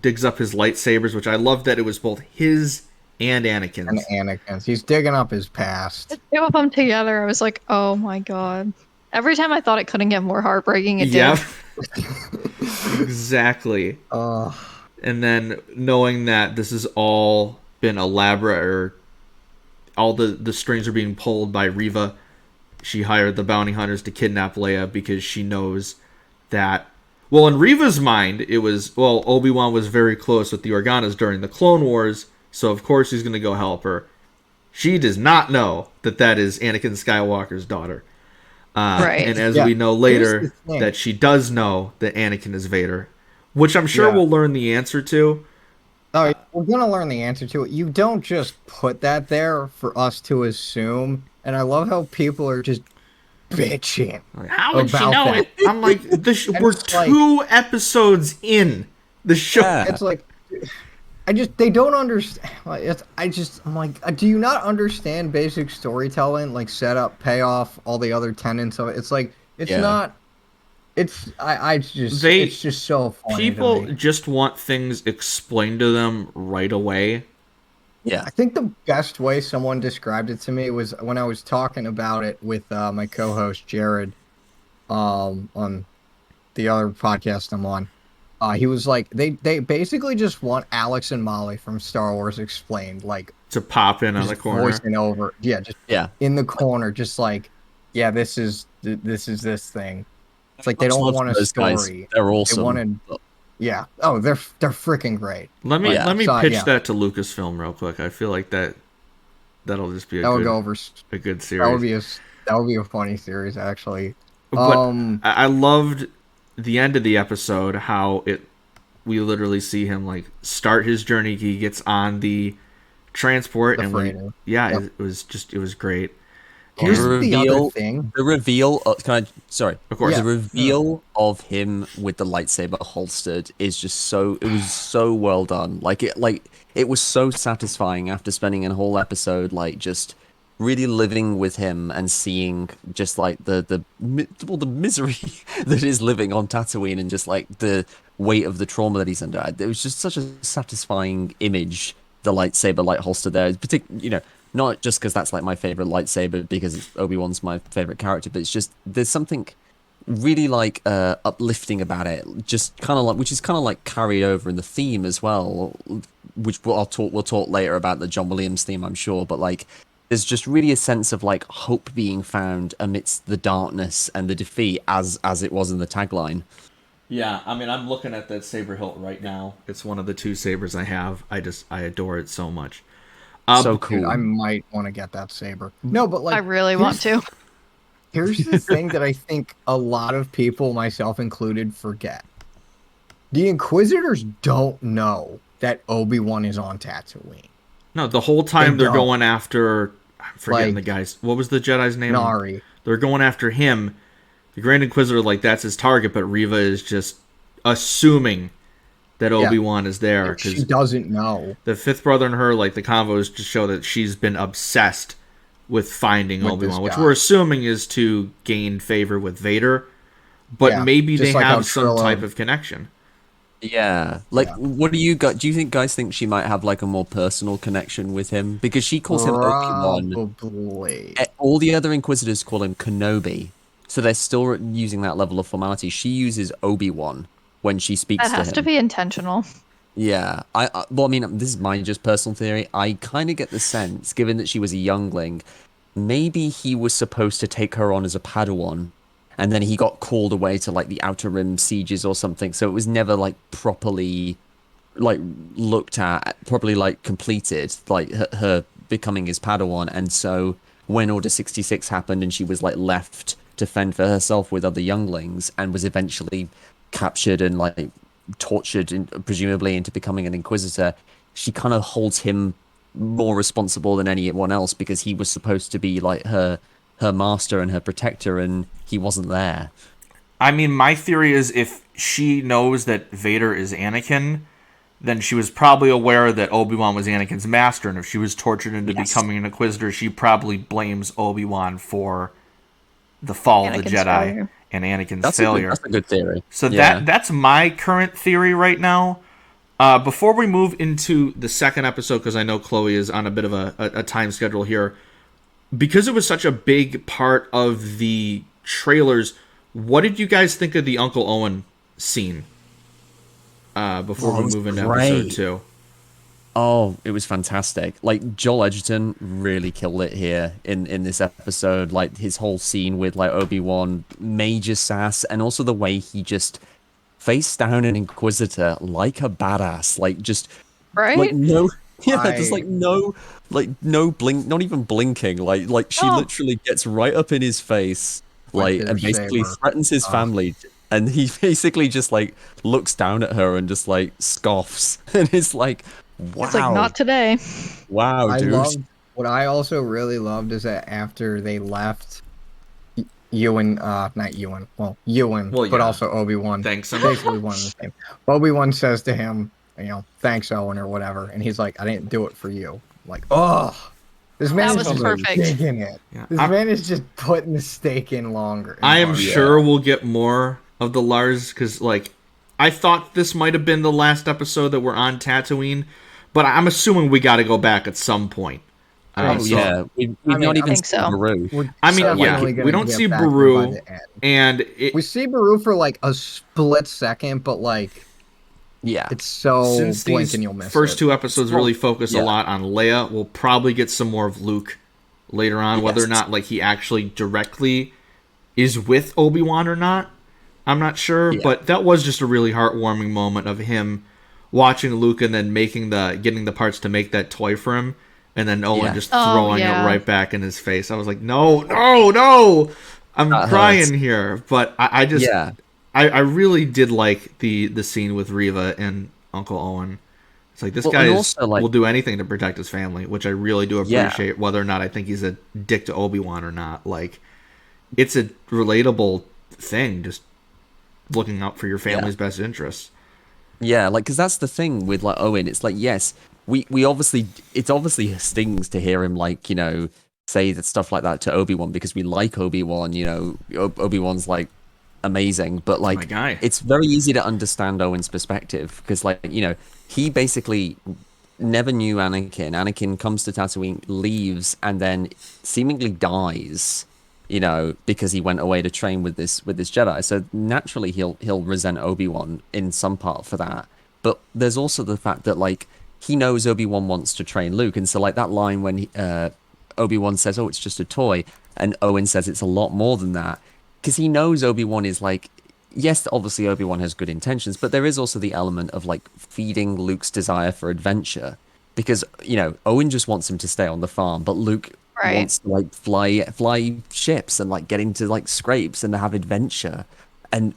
Speaker 3: digs up his lightsabers, which I love that it was both his and Anakin's.
Speaker 2: And Anakin's. He's digging up his past.
Speaker 4: The two of them together, I was like, oh my god. Every time I thought it couldn't get more heartbreaking, it
Speaker 3: Yep.
Speaker 4: did.
Speaker 3: Exactly.
Speaker 2: Oh,
Speaker 3: And then knowing that this has all been elaborate, or all the strings are being pulled by Reva. She hired the bounty hunters to kidnap Leia because she knows that, well, in Reva's mind, it was, well, Obi-Wan was very close with the Organas during the Clone Wars, so of course he's going to go help her. She does not know that that is Anakin Skywalker's daughter.
Speaker 4: Right.
Speaker 3: And as
Speaker 2: Yeah.
Speaker 3: we know
Speaker 2: Here's
Speaker 3: later,
Speaker 2: the thing.
Speaker 3: that she does know that Anakin is Vader, which I'm sure
Speaker 2: Yeah.
Speaker 3: we'll learn the answer to.
Speaker 2: oh, we're gonna learn the answer to it. You don't just put that there for us to assume. And I love how people are just bitching.
Speaker 3: How would she
Speaker 2: About
Speaker 3: know
Speaker 2: that.
Speaker 3: it? I'm like, we're
Speaker 2: it's like-
Speaker 3: 2 episodes in the show.
Speaker 5: Yeah.
Speaker 2: It's like, they don't understand. I'm like, do you not understand basic storytelling, like setup, payoff, all the other tenets of it? It's like, it's
Speaker 5: Yeah.
Speaker 2: not. It's
Speaker 3: They-
Speaker 2: it's just so funny.
Speaker 3: People
Speaker 2: to me.
Speaker 3: just want things explained to them right away.
Speaker 5: Yeah.
Speaker 2: I think the best way someone described it to me was when I was talking about it with my co-host Jared. on the other podcast I'm on. He was like, they basically just want Alex and Molly from Star Wars Explained, like
Speaker 3: To pop in on the
Speaker 2: just
Speaker 3: corner.
Speaker 2: voicing over, just
Speaker 5: Yeah.
Speaker 2: in the corner, just like, yeah, this is this thing. It's like they
Speaker 5: Much
Speaker 2: don't
Speaker 5: love
Speaker 2: want
Speaker 5: to
Speaker 2: a
Speaker 5: those guys.
Speaker 2: story.
Speaker 5: They're awesome.
Speaker 2: They wanted, yeah. Oh, they're freaking great.
Speaker 3: Let me
Speaker 2: So,
Speaker 3: pitch
Speaker 2: yeah.
Speaker 3: that to Lucasfilm real quick. I feel like that'll just be
Speaker 2: That would go over.
Speaker 3: a good series.
Speaker 2: That would be a funny series, actually.
Speaker 3: But I loved the end of the episode, how we literally see him like start his journey. He gets on the transport
Speaker 2: The
Speaker 3: and
Speaker 2: freighter.
Speaker 3: it
Speaker 2: Yep.
Speaker 3: was great.
Speaker 2: Here's
Speaker 5: The
Speaker 2: the other
Speaker 5: reveal-
Speaker 2: thing.
Speaker 5: The reveal.
Speaker 3: Of course.
Speaker 5: The reveal of him with the lightsaber holstered is just so. It was so well done. It was so satisfying after spending a whole episode just really living with him and seeing just like the misery that is living on Tatooine and just like the weight of the trauma that he's under. It was just such a satisfying image. The lightsaber holster there, not just because that's like my favorite lightsaber because Obi-Wan's my favorite character, but it's just there's something really uplifting about it, just kind of which is kind of like carried over in the theme as well, which we'll talk later about the John Williams theme, I'm sure, but there's just really a sense of hope being found amidst the darkness and the defeat as it was in the tagline.
Speaker 3: Yeah, I mean, I'm looking at that saber hilt right now. It's one of the 2 sabers I have. I adore it so much.
Speaker 5: So cool.
Speaker 2: Dude, I might want to get that saber. No, but
Speaker 4: I really want to.
Speaker 2: Here's the thing that I think a lot of people, myself included, forget. The Inquisitors don't know that Obi-Wan is on Tatooine.
Speaker 3: No, the whole time they're
Speaker 2: don't.
Speaker 3: going after... I'm forgetting the guy's... What was the Jedi's name?
Speaker 2: Nari.
Speaker 3: They're going after him. The Grand Inquisitor, that's his target, but Reva is just assuming that Obi-Wan is there.
Speaker 2: She doesn't know.
Speaker 3: The fifth brother and her, the convos just show that she's been obsessed with finding Obi-Wan, which we're assuming is to gain favor with Vader. But maybe they have some type of connection.
Speaker 5: Yeah. What do you got? Do you guys think she might have a more personal connection with him? Because she calls him Obi-Wan.
Speaker 2: Probably.
Speaker 5: All the other Inquisitors call him Kenobi. So they're still using that level of formality. She uses Obi-Wan when she speaks to him.
Speaker 4: That has to be intentional.
Speaker 5: Yeah. This is my just personal theory. I kind of get the sense, given that she was a youngling, maybe he was supposed to take her on as a Padawan, and then he got called away to the Outer Rim sieges or something. So it was never properly looked at, properly completed, her becoming his Padawan. And so when Order 66 happened and she was left to fend for herself with other younglings and was eventually captured and tortured presumably into becoming an Inquisitor, she kind of holds him more responsible than anyone else because he was supposed to be her master and her protector, and he wasn't there.
Speaker 3: I mean, my theory is if she knows that Vader is Anakin, then she was probably aware that Obi-Wan was Anakin's master, and if she was tortured into becoming an Inquisitor, she probably blames Obi-Wan for the fall of the Jedi
Speaker 4: failure.
Speaker 3: and Anakin's failure.
Speaker 5: That's a good theory.
Speaker 3: So that's my current theory right now. Before we move into the second episode, because I know Chloe is on a bit of a time schedule here, because it was such a big part of the trailers, what did you guys think of the Uncle Owen scene before we move into episode 2?
Speaker 5: Oh, it was fantastic. Joel Edgerton really killed it here in this episode. His whole scene with Obi-Wan, major sass, and also the way he just faced down an Inquisitor like a badass.
Speaker 4: Right?
Speaker 5: No blink, not even blinking. She literally gets right up in his face, and basically threatens his family. And he basically just looks down at her and just scoffs and is wow.
Speaker 4: It's not today.
Speaker 5: Wow, dude.
Speaker 2: What I also really loved is that after they left, Ewan, not Ewan, Ewan, but also Obi-Wan.
Speaker 3: Thanks.
Speaker 2: Basically one and the same. Obi-Wan says to him, thanks, Owen, or whatever. And he's like, I didn't do it for you. This man
Speaker 4: That
Speaker 2: is
Speaker 4: was perfect.
Speaker 2: digging it.
Speaker 3: Yeah.
Speaker 2: This man is just putting the stake in longer.
Speaker 3: I am sure we'll get more of the Lars, because, I thought this might have been the last episode that we're on Tatooine, but I'm assuming we got to go back at some point. I
Speaker 5: Oh
Speaker 3: so-
Speaker 5: yeah, we've
Speaker 2: I mean,
Speaker 5: not
Speaker 2: I
Speaker 5: even
Speaker 4: think
Speaker 5: seen
Speaker 4: so.
Speaker 5: Baru.
Speaker 2: We're
Speaker 3: I mean,
Speaker 2: definitely
Speaker 3: yeah,
Speaker 2: gonna
Speaker 3: we don't
Speaker 2: get
Speaker 3: see
Speaker 2: back there by
Speaker 3: Baru,
Speaker 2: the end.
Speaker 3: and
Speaker 2: We see Baru for like a split second, but like
Speaker 5: Yeah,
Speaker 2: it's so
Speaker 3: since
Speaker 2: blink
Speaker 3: these
Speaker 2: and you'll miss
Speaker 3: first
Speaker 2: it.
Speaker 3: two episodes really focus a
Speaker 5: yeah.
Speaker 3: lot on Leia, we'll probably get some more of Luke later on, whether or
Speaker 5: Yes.
Speaker 3: not like he actually directly is with Obi-Wan or not. I'm not sure,
Speaker 5: Yeah.
Speaker 3: but that was just a really heartwarming moment of him watching Luke and then getting the parts to make that toy for him, and then Owen
Speaker 5: Yeah.
Speaker 3: just
Speaker 4: Oh,
Speaker 3: throwing
Speaker 4: yeah.
Speaker 3: it right back in his face. I was like, no, no, no! I'm
Speaker 5: That
Speaker 3: crying
Speaker 5: hurts.
Speaker 3: here, but I just
Speaker 5: Yeah.
Speaker 3: I really did like the scene with Reva and Uncle Owen. It's like this
Speaker 5: Well,
Speaker 3: guy
Speaker 5: and also, like-
Speaker 3: will do anything to protect his family, which I really do
Speaker 5: Yeah.
Speaker 3: appreciate, whether or not I think he's a dick to Obi-Wan or not. Like, it's a relatable thing, just looking out for your family's best interests.
Speaker 5: Yeah, like, because that's the thing with, like, Owen. It's like, yes, we obviously, it obviously stings to hear him, like, say that stuff like that to Obi-Wan, because we like Obi-Wan, Obi-Wan's, like, amazing, but, like,
Speaker 3: my guy.
Speaker 5: it's very easy to understand Owen's perspective, because, like, he basically never knew Anakin. Anakin comes to Tatooine, leaves, and then seemingly dies, because he went away to train with this Jedi. So naturally he'll resent Obi-Wan in some part for that. But there's also the fact that, like, he knows Obi-Wan wants to train Luke, and so, like, that line when Obi-Wan says, "Oh, it's just a toy," and Owen says it's a lot more than that, because he knows Obi-Wan is like, yes, obviously Obi-Wan has good intentions, but there is also the element of, like, feeding Luke's desire for adventure, because Owen just wants him to stay on the farm, but Luke
Speaker 4: Right.
Speaker 5: wants to, like, fly ships and, like, get into, like, scrapes and have adventure, and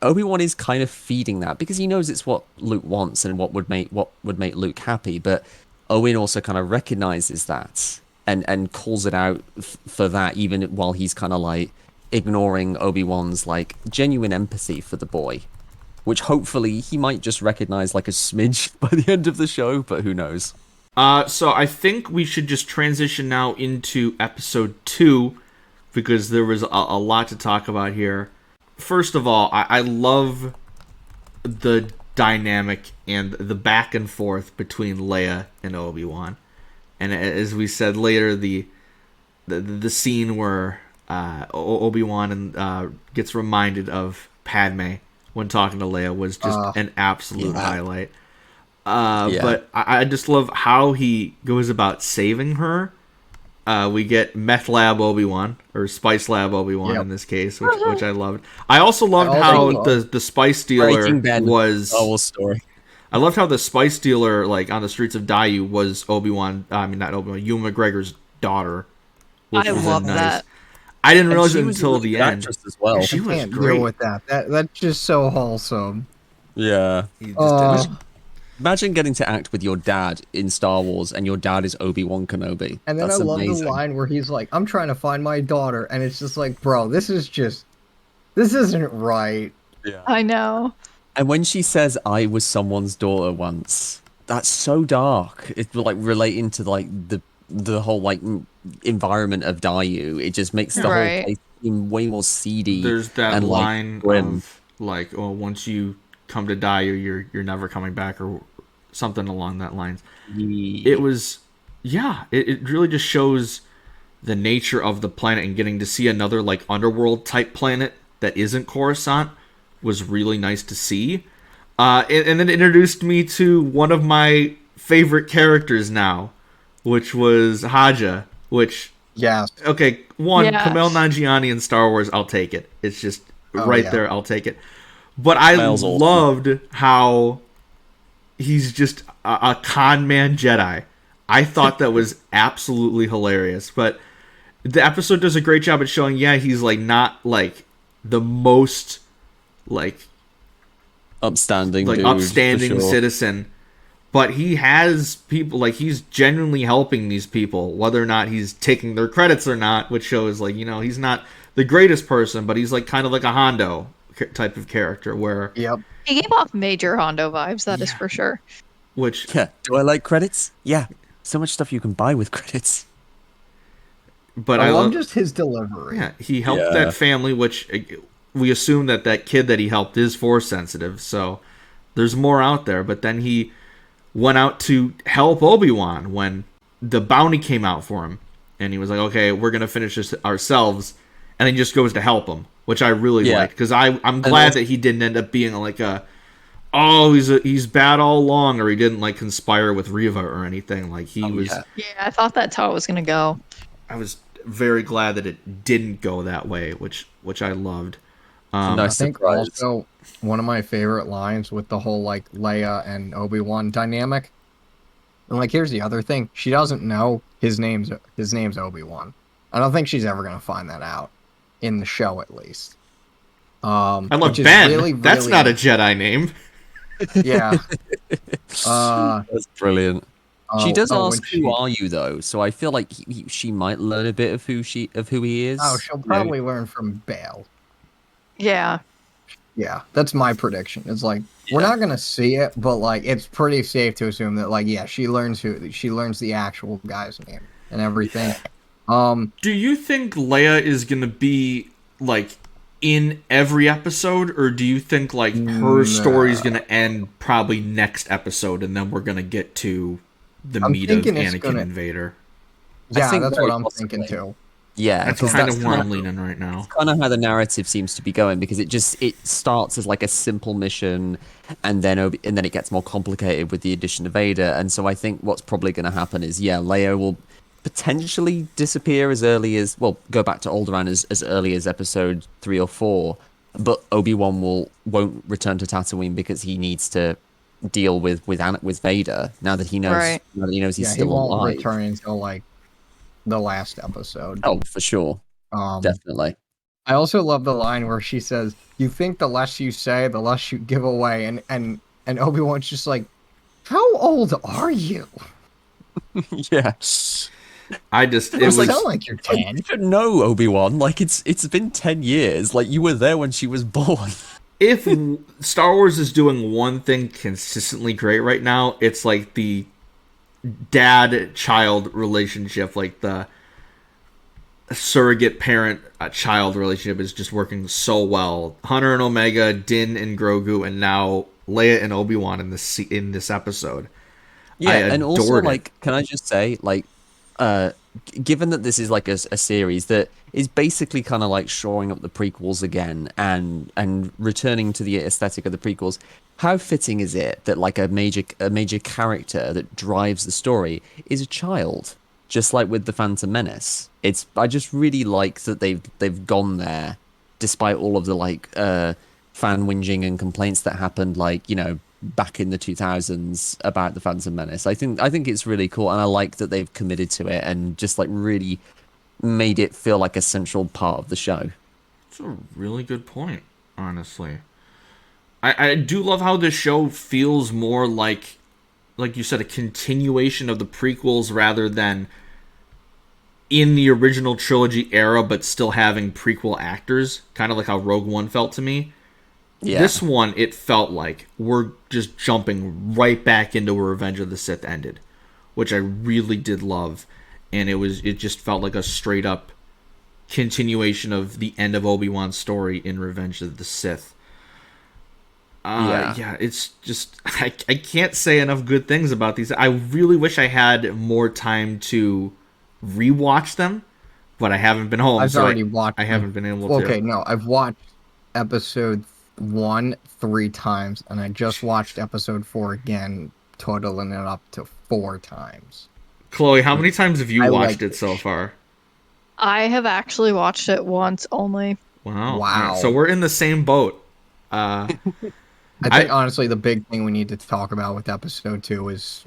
Speaker 5: Obi-Wan is kind of feeding that because he knows it's what Luke wants and what would make Luke happy, but Owen also kind of recognizes that and calls it out for that, even while he's kind of, like, ignoring Obi-Wan's, like, genuine empathy for the boy, which hopefully he might just recognize, like, a smidge by the end of the show, but who knows.
Speaker 3: So I think we should just transition now into episode 2, because there was a lot to talk about here. First of all, I love the dynamic and the back and forth between Leia and Obi-Wan. And as we said later, the scene where Obi-Wan gets reminded of Padme when talking to Leia was just an absolute highlight. But I just love how he goes about saving her. We get Meth Lab Obi-Wan, or Spice Lab Obi-Wan in this case, which I loved. I also loved how the spice dealer
Speaker 5: Breaking Bad
Speaker 3: was...
Speaker 5: whole story.
Speaker 3: I loved how the spice dealer, like, on the streets of Dayu was Obi-Wan... I mean, not Obi-Wan, Ewan McGregor's daughter. Which
Speaker 4: I
Speaker 3: was
Speaker 4: love
Speaker 3: nice.
Speaker 4: that.
Speaker 3: I didn't realize
Speaker 5: she
Speaker 3: it
Speaker 5: was a
Speaker 3: until
Speaker 5: really
Speaker 3: the
Speaker 5: good
Speaker 3: end.
Speaker 5: actress as well.
Speaker 3: She was
Speaker 2: Can't
Speaker 3: great.
Speaker 2: deal with that. That's just so wholesome.
Speaker 5: Yeah.
Speaker 3: He just did it.
Speaker 5: Imagine getting to act with your dad in Star Wars, and your dad is Obi-Wan Kenobi.
Speaker 2: And then
Speaker 5: That's
Speaker 2: I love
Speaker 5: amazing.
Speaker 2: the line where he's like, "I'm trying to find my daughter," and it's just like, bro, this isn't right.
Speaker 4: I know.
Speaker 5: And when she says, "I was someone's daughter once," that's so dark. It's like relating to, like, the whole, like, environment of Dayu. It just makes the whole
Speaker 4: Right.
Speaker 5: place seem way more seedy.
Speaker 3: There's that
Speaker 5: and, like,
Speaker 3: line
Speaker 5: grim.
Speaker 3: of, like, "Oh, once you come to die, you're never coming back," or something along that lines. It was, it really just shows the nature of the planet, and getting to see another, like, underworld type planet that isn't Coruscant was really nice to see. And then it introduced me to one of my favorite characters now, which was Haja, which...
Speaker 2: Yes.
Speaker 3: Okay,
Speaker 4: Yeah.
Speaker 3: Kumail Nanjiani in Star Wars, I'll take it. It's just right
Speaker 2: yeah.
Speaker 3: there, I'll take it. But I
Speaker 5: Kumail's awesome.
Speaker 3: loved how he's just a con man Jedi. I thought that was absolutely hilarious. But the episode does a great job at showing, he's, like, not, like, the most, like
Speaker 5: Upstanding
Speaker 3: upstanding citizen. But he has people, like, he's genuinely helping these people, whether or not he's taking their credits or not, which shows, like, he's not the greatest person, but he's, like, kind of like a Hondo type of character, where...
Speaker 2: Yep.
Speaker 4: He gave off major Hondo vibes, that is for sure.
Speaker 3: Which...
Speaker 5: Yeah. Do I like credits? Yeah. So much stuff you can buy with credits.
Speaker 3: But
Speaker 2: I love just his delivery.
Speaker 3: Yeah, he helped that family, which we assume that kid that he helped is Force sensitive, so there's more out there. But then he went out to help Obi-Wan when the bounty came out for him, and he was like, okay, we're gonna finish this ourselves, and then he just goes to help him, which I really liked, because I'm glad that he didn't end up being like he's bad all along, or he didn't like conspire with Reva or anything. Like he was.
Speaker 4: Yeah, I thought that's how it was gonna go.
Speaker 3: I was very glad that it didn't go that way, which I loved.
Speaker 2: I think also one of my favorite lines with the whole like Leia and Obi-Wan dynamic. And like, here's the other thing: she doesn't know his name's Obi-Wan. I don't think she's ever gonna find that out in the show, at least.
Speaker 3: I love Ben.
Speaker 2: Really,
Speaker 3: that's not a Jedi name.
Speaker 2: Yeah.
Speaker 5: That's brilliant. She does ask,
Speaker 2: she...
Speaker 5: "Who are you?" though, so I feel like she might learn a bit of who he is.
Speaker 2: Oh, she'll probably learn from Bail.
Speaker 4: Yeah.
Speaker 2: Yeah, that's my prediction. It's like we're not gonna see it, but like it's pretty safe to assume that like she learns the actual guy's name and everything.
Speaker 3: Do you think Leia is gonna be like in every episode, or do you think like her story is gonna end probably next episode, and then we're gonna get to the meat of Anakin and Vader?
Speaker 2: Yeah, that's what I'm thinking too.
Speaker 5: Yeah,
Speaker 3: that's kind of where I'm leaning right now.
Speaker 5: It's kind of how the narrative seems to be going, because it starts as like a simple mission, and then it gets more complicated with the addition of Vader. And so I think what's probably going to happen is Leia will potentially disappear as early as go back to Alderaan as early as episode 3 or 4, but Obi-Wan won't return to Tatooine because he needs to deal with Vader now that he knows he's still alive.
Speaker 2: He won't return until like the last episode.
Speaker 5: Oh, for sure. Definitely.
Speaker 2: I also love the line where she says, "You think the less you say, the less you give away," and Obi-Wan's just like, "How old are you?"
Speaker 5: Yeah.
Speaker 2: It was like, sound like you're 10.
Speaker 5: You should know, Obi-Wan. Like it's been 10 years. Like you were there when she was born.
Speaker 3: If Star Wars is doing one thing consistently great right now, it's like the dad-child relationship, like the surrogate parent-child relationship is just working so well. Hunter and Omega, Din and Grogu, and now Leia and Obi-Wan in this episode.
Speaker 5: Yeah, and also, like, can I just say, like, given that this is like a series that is basically kind of like shoring up the prequels again and returning to the aesthetic of the prequels, how fitting is it that like a major character that drives the story is a child, just like with the Phantom Menace? I just really like that they've gone there, despite all of the like fan whinging and complaints that happened, like, you know, back in the 2000s about the Phantom Menace. I think it's really cool, and I like that they've committed to it and just like really made it feel like a central part of the show.
Speaker 3: That's a really good point, honestly. I do love how this show feels more like you said, a continuation of the prequels rather than in the original trilogy era, but still having prequel actors, kind of like how Rogue One felt to me. Yeah. This one, it felt like we're just jumping right back into where Revenge of the Sith ended, which I really did love, and it just felt like a straight up continuation of the end of Obi-Wan's story in Revenge of the Sith. Yeah, it's just I can't say enough good things about these. I really wish I had more time to rewatch them, but I haven't been home. I haven't been able to.
Speaker 2: Okay, no, I've watched episode 1 3 times, and I just watched episode 4 again, totaling it up to 4 times.
Speaker 3: Chloe, how many times have you watched it so far?
Speaker 4: I have actually watched it once only.
Speaker 3: Wow. Right, so we're in the same boat.
Speaker 2: I think honestly the big thing we need to talk about with episode 2 is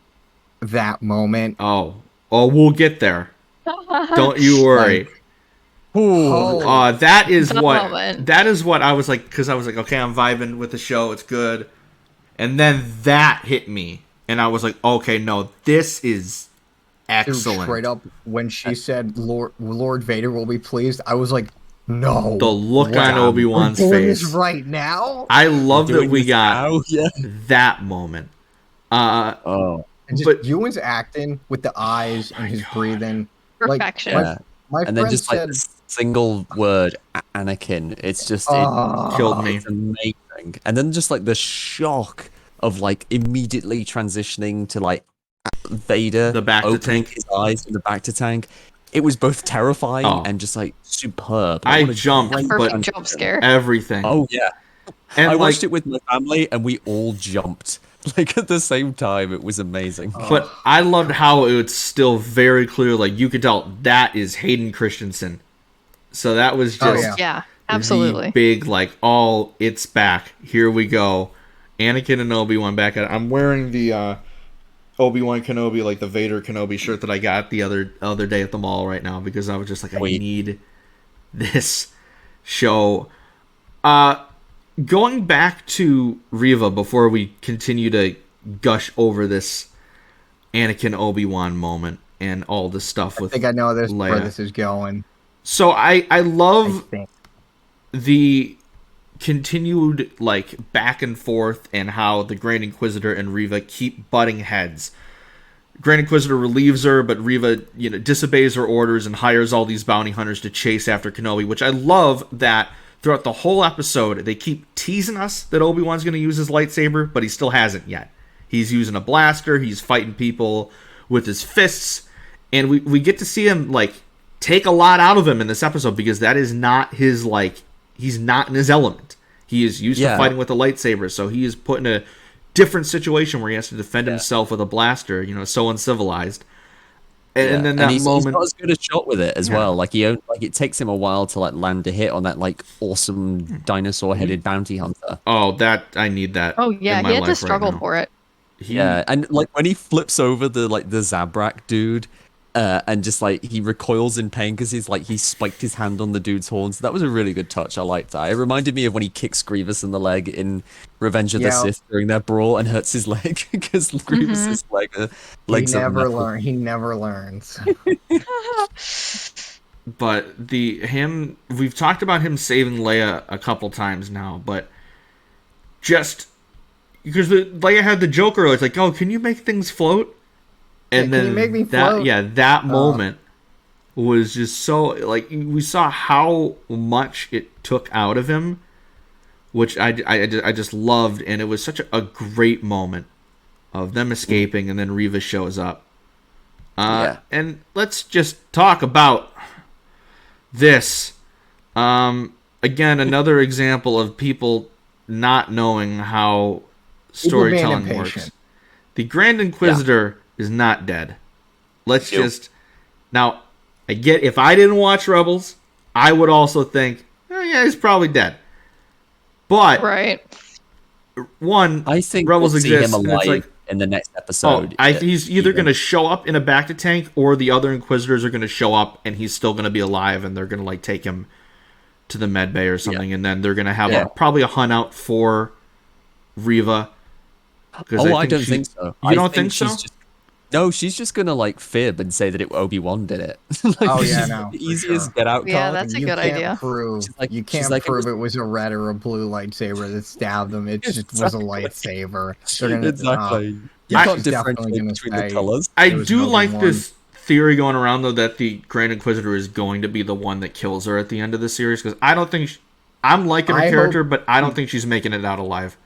Speaker 2: that moment.
Speaker 3: Oh, we'll get there. Don't you worry. That is what I was like, because I was like, okay, I'm vibing with the show, it's good, and then that hit me, and I was like, okay, no, this is excellent.
Speaker 2: Straight up, when she said Lord Vader will be pleased, I was like, no.
Speaker 3: The look on Obi-Wan's face
Speaker 2: right now.
Speaker 3: I love that we got that moment.
Speaker 2: And just Ewan's acting with the eyes and his breathing,
Speaker 4: perfection.
Speaker 2: Like, my
Speaker 5: and then just like this single word, Anakin. It's just it
Speaker 3: killed me.
Speaker 5: It's amazing. And then just like the shock of like immediately transitioning to like Vader
Speaker 3: The back to
Speaker 5: opening
Speaker 3: tank.
Speaker 5: his eyes in the back to tank, it was both terrifying
Speaker 3: Oh.
Speaker 5: and just like superb.
Speaker 3: I
Speaker 5: What a
Speaker 3: jumped,
Speaker 5: great
Speaker 3: but
Speaker 4: Perfect jump scare.
Speaker 3: everything.
Speaker 5: Oh yeah,
Speaker 3: And
Speaker 5: I
Speaker 3: like,
Speaker 5: watched it with my family and we all jumped like at the same time. It was amazing.
Speaker 3: but I loved how it was still very clear. Like you could tell that is Hayden Christensen. So that was
Speaker 2: Oh,
Speaker 3: just
Speaker 4: Yeah,
Speaker 3: the
Speaker 4: absolutely.
Speaker 3: big like, oh, it's back. Here we go. Anakin and Obi-Wan back at it. I'm wearing the Obi-Wan Kenobi, like the Vader Kenobi shirt that I got the other day at the mall right now because I was just like, I
Speaker 5: Sweet.
Speaker 3: need this show. Going back to Riva before we continue to gush over this Anakin Obi-Wan moment and all the stuff
Speaker 2: I
Speaker 3: with
Speaker 2: think I know this where
Speaker 3: Leia.
Speaker 2: this is going.
Speaker 3: So I
Speaker 2: I
Speaker 3: love
Speaker 2: think.
Speaker 3: the continued like back and forth and how the Grand Inquisitor and Riva keep butting heads. Grand Inquisitor relieves her, but Riva, disobeys her orders and hires all these bounty hunters to chase after Kenobi, which I love that throughout the whole episode they keep teasing us that Obi-Wan's going to use his lightsaber, but he still hasn't yet. He's using a blaster, he's fighting people with his fists, and we get to see him like take a lot out of him in this episode because that is not his he's not in his element. He is used to fighting with a lightsaber, so he is put in a different situation where he has to defend himself with a blaster, so uncivilized. And then that
Speaker 5: he's
Speaker 3: moment,
Speaker 5: not as good a shot with it as well. Like it takes him a while to like land a hit on that like awesome dinosaur-headed bounty hunter.
Speaker 3: oh, that I need that.
Speaker 4: Oh
Speaker 3: in
Speaker 4: yeah,
Speaker 3: my
Speaker 4: he had to
Speaker 3: life
Speaker 4: struggle
Speaker 3: right now.
Speaker 4: for it.
Speaker 5: Yeah, and like when he flips over the Zabrak dude, and just like he recoils in pain because he spiked his hand on the dude's horns. That was a really good touch. I liked that. It reminded me of when he kicks Grievous in the leg in Revenge of the Sith during their brawl and hurts his leg because Grievous's legs
Speaker 2: He
Speaker 5: are
Speaker 2: never
Speaker 5: metal.
Speaker 2: learn. He never learns.
Speaker 3: But we've talked about him saving Leia a couple times now, but just because Leia had the joke earlier, it's like, oh, can you make things float? And
Speaker 2: Can
Speaker 3: then
Speaker 2: you make me float?
Speaker 3: that moment was just so like we saw how much it took out of him, which I just loved, and it was such a great moment of them escaping, and then Riva shows up. And let's just talk about this. Again, another example of people not knowing how storytelling
Speaker 2: being
Speaker 3: works.
Speaker 2: impatient.
Speaker 3: The Grand Inquisitor is not dead. Let's just... Now, I get... If I didn't watch Rebels, I would also think, oh, yeah, he's probably dead. But...
Speaker 4: Right.
Speaker 3: One,
Speaker 5: I think
Speaker 3: Rebels
Speaker 5: we'll see him
Speaker 3: exists, and it's
Speaker 5: alive
Speaker 3: like...
Speaker 5: in the next episode.
Speaker 3: he's either going to show up in a back-to-tank, or the other Inquisitors are going to show up, and he's still going to be alive, and they're going to like take him to the med bay or something, and then they're going to have probably a hunt out for Riva.
Speaker 5: I don't think so.
Speaker 3: You don't think so?
Speaker 5: No, she's just gonna like fib and say that Obi-Wan did it.
Speaker 2: No,
Speaker 5: the
Speaker 2: for
Speaker 5: easiest
Speaker 2: sure.
Speaker 5: get out
Speaker 4: Yeah,
Speaker 5: card.
Speaker 4: that's a
Speaker 2: You
Speaker 4: good
Speaker 2: can't
Speaker 4: idea.
Speaker 2: Prove, you can't prove it was a red or a blue lightsaber that stabbed them. It just was a lightsaber. They're gonna,
Speaker 5: Exactly. You
Speaker 3: I-
Speaker 5: can't
Speaker 2: She's definitely
Speaker 5: differentiate
Speaker 2: gonna
Speaker 5: between the
Speaker 2: say-
Speaker 5: colors.
Speaker 3: I
Speaker 2: There was
Speaker 3: do
Speaker 2: no
Speaker 3: like
Speaker 2: one.
Speaker 3: this theory going around, though, that the Grand Inquisitor is going to be the one that kills her at the end of the series, because I don't think... I'm liking her character, but I don't think she's making it out alive.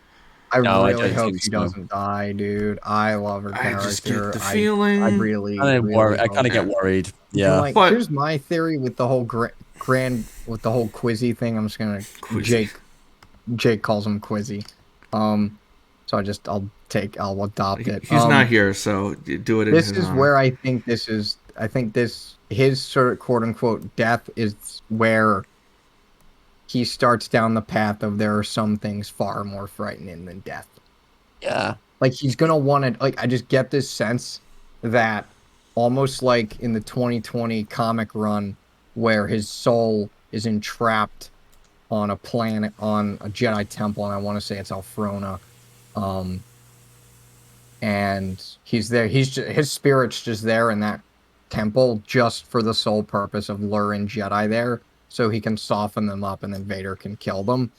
Speaker 2: I
Speaker 5: No, I
Speaker 2: really
Speaker 5: don't
Speaker 2: hope
Speaker 5: think
Speaker 2: she
Speaker 5: so.
Speaker 2: doesn't die, dude. I love her
Speaker 3: I
Speaker 2: character.
Speaker 3: just get the feeling...
Speaker 2: I really,
Speaker 5: I
Speaker 2: really
Speaker 5: kind of
Speaker 2: hope-
Speaker 5: get worried.
Speaker 2: And,
Speaker 5: Yeah.
Speaker 2: like,
Speaker 3: But-
Speaker 2: here's my theory with the whole with the whole Quizzy thing. I'm just gonna
Speaker 3: Quizzy.
Speaker 2: Jake calls him Quizzy. So I'll adopt it.
Speaker 3: He's not here, so do it in
Speaker 2: This
Speaker 3: his
Speaker 2: is
Speaker 3: honor.
Speaker 2: where I think his sort of quote unquote death is where he starts down the path of there are some things far more frightening than death.
Speaker 5: Yeah.
Speaker 2: Like he's gonna want to, like, I just get this sense that almost like in the 2020 comic run where his soul is entrapped on a planet, on a Jedi temple, and I want to say it's Alfrona. And he's there. His spirit's just there in that temple just for the sole purpose of luring Jedi there, so he can soften them up, and then Vader can kill them.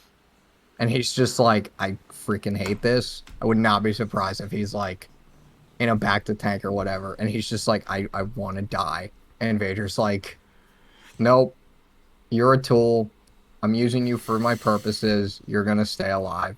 Speaker 2: And he's just like, I freaking hate this. I would not be surprised if he's like in a back to tank or whatever, and he's just like, I want to die. And Vader's like, nope, you're a tool. I'm using you for my purposes. You're gonna stay alive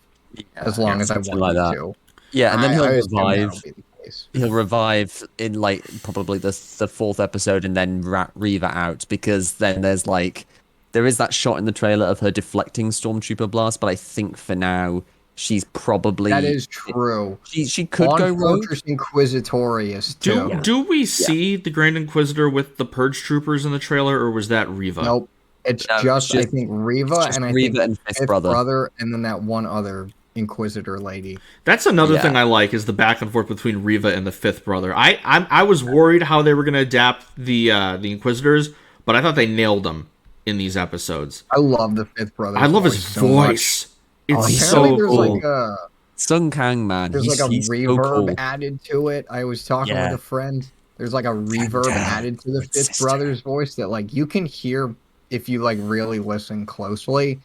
Speaker 2: as long as I
Speaker 5: something
Speaker 2: want
Speaker 5: like
Speaker 2: you
Speaker 5: that.
Speaker 2: to.
Speaker 5: Yeah, and then
Speaker 2: I
Speaker 5: he'll
Speaker 2: assume
Speaker 5: revive.
Speaker 2: that'll be the face.
Speaker 5: he'll revive in like probably the fourth episode and then rat Reva out, because then there is that shot in the trailer of her deflecting stormtrooper blast, but I think for now she's probably
Speaker 2: That is true.
Speaker 5: She could
Speaker 2: On
Speaker 5: go rogue.
Speaker 2: Fortress Inquisitorius too.
Speaker 3: Do we see the Grand Inquisitor with the Purge Troopers in the trailer, or was that Reva?
Speaker 2: Nope. It's
Speaker 5: No,
Speaker 2: just,
Speaker 5: it's
Speaker 2: I think, Reva
Speaker 5: just
Speaker 2: and I
Speaker 5: Reva
Speaker 2: think
Speaker 5: and Fifth Brother.
Speaker 2: and then that one other Inquisitor lady.
Speaker 3: That's another
Speaker 5: Yeah.
Speaker 3: thing I like, is the back and forth between Reva and the Fifth Brother. I was worried how they were going to adapt the Inquisitors, but I thought they nailed them in these episodes.
Speaker 2: I love the Fifth Brother.
Speaker 3: I love his voice. It's
Speaker 5: he's
Speaker 3: so
Speaker 2: Apparently there's
Speaker 3: cool.
Speaker 2: like a
Speaker 5: Sung Kang, man.
Speaker 2: there's
Speaker 5: he's,
Speaker 2: like a
Speaker 5: he's
Speaker 2: reverb
Speaker 5: so cool.
Speaker 2: added to it. I was talking
Speaker 5: Yeah.
Speaker 2: with a friend. There's like a reverb added to the Fifth
Speaker 5: Sister.
Speaker 2: Brother's voice that like you can hear if you like really listen closely.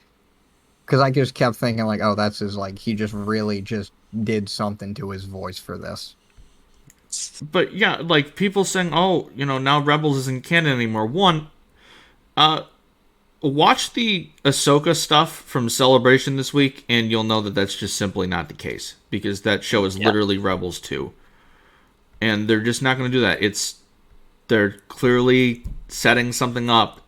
Speaker 2: Because I just kept thinking like, oh, that's his, like, he just really just did something to his voice for this.
Speaker 3: But yeah, like people saying, "Oh, now Rebels isn't canon anymore." One, watch the Ahsoka stuff from Celebration this week, and you'll know that that's just simply not the case, because that show is literally Rebels 2, and they're just not going to do that. They're clearly setting something up.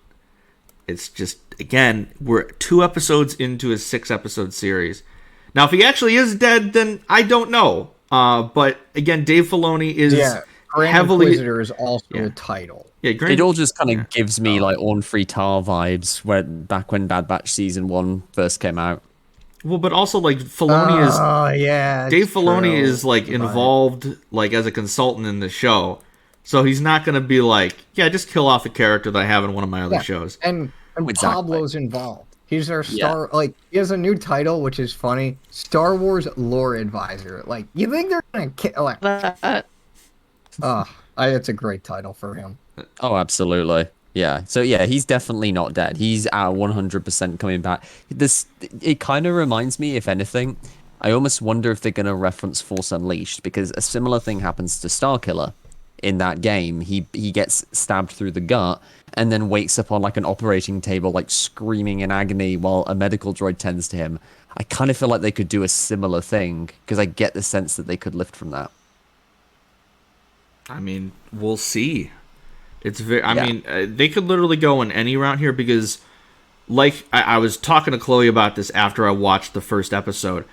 Speaker 3: It's just, again, we're 2 episodes into a 6-episode series. Now, if he actually is dead, then I don't know. But again, Dave Filoni is
Speaker 2: Grand
Speaker 3: heavily
Speaker 2: Inquisitor is also a title.
Speaker 3: Yeah,
Speaker 5: It all just kind of gives me like Orn Free Tar vibes back when Bad Batch season 1 first came out.
Speaker 3: Well, but also like Filoni is
Speaker 2: Oh yeah,
Speaker 3: Dave
Speaker 2: it's
Speaker 3: Filoni
Speaker 2: true.
Speaker 3: is like involved like as a consultant in the show, so he's not going to be like, yeah, just kill off a character that I have in one of my other shows.
Speaker 2: And
Speaker 5: Exactly.
Speaker 2: Pablo's involved. He's our like he has a new title, which is funny. Star Wars Lore Advisor. Like, you think they're gonna kill? Like, it's a great title for him.
Speaker 5: Oh, absolutely. Yeah. So yeah, he's definitely not dead. He's 100% coming back. It kind of reminds me, if anything, I almost wonder if they're going to reference Force Unleashed, because a similar thing happens to Starkiller in that game. He gets stabbed through the gut and then wakes up on like an operating table, like screaming in agony while a medical droid tends to him. I kind of feel like they could do a similar thing, because I get the sense that they could lift from that.
Speaker 3: I mean, we'll see. It's very. I mean, they could literally go in any route here, because, like, I was talking to Chloe about this after I watched the first episode.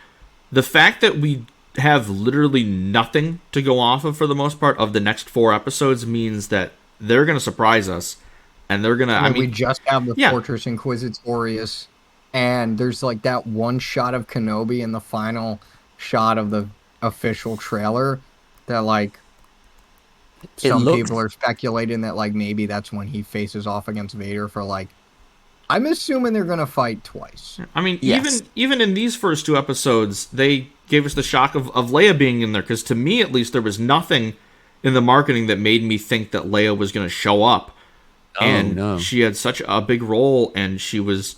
Speaker 3: The fact that we have literally nothing to go off of for the most part of the next 4 episodes means that they're going to surprise us, and they're going to. I mean,
Speaker 2: we just have the Fortress Inquisitorius, and there's like that one shot of Kenobi in the final shot of the official trailer that like. Some people are speculating that like maybe that's when he faces off against Vader for like. I'm assuming they're gonna fight twice.
Speaker 3: I mean, even in these first 2 episodes, they gave us the shock of Leia being in there, because to me at least there was nothing in the marketing that made me think that Leia was going to show up. She had such a big role, and she was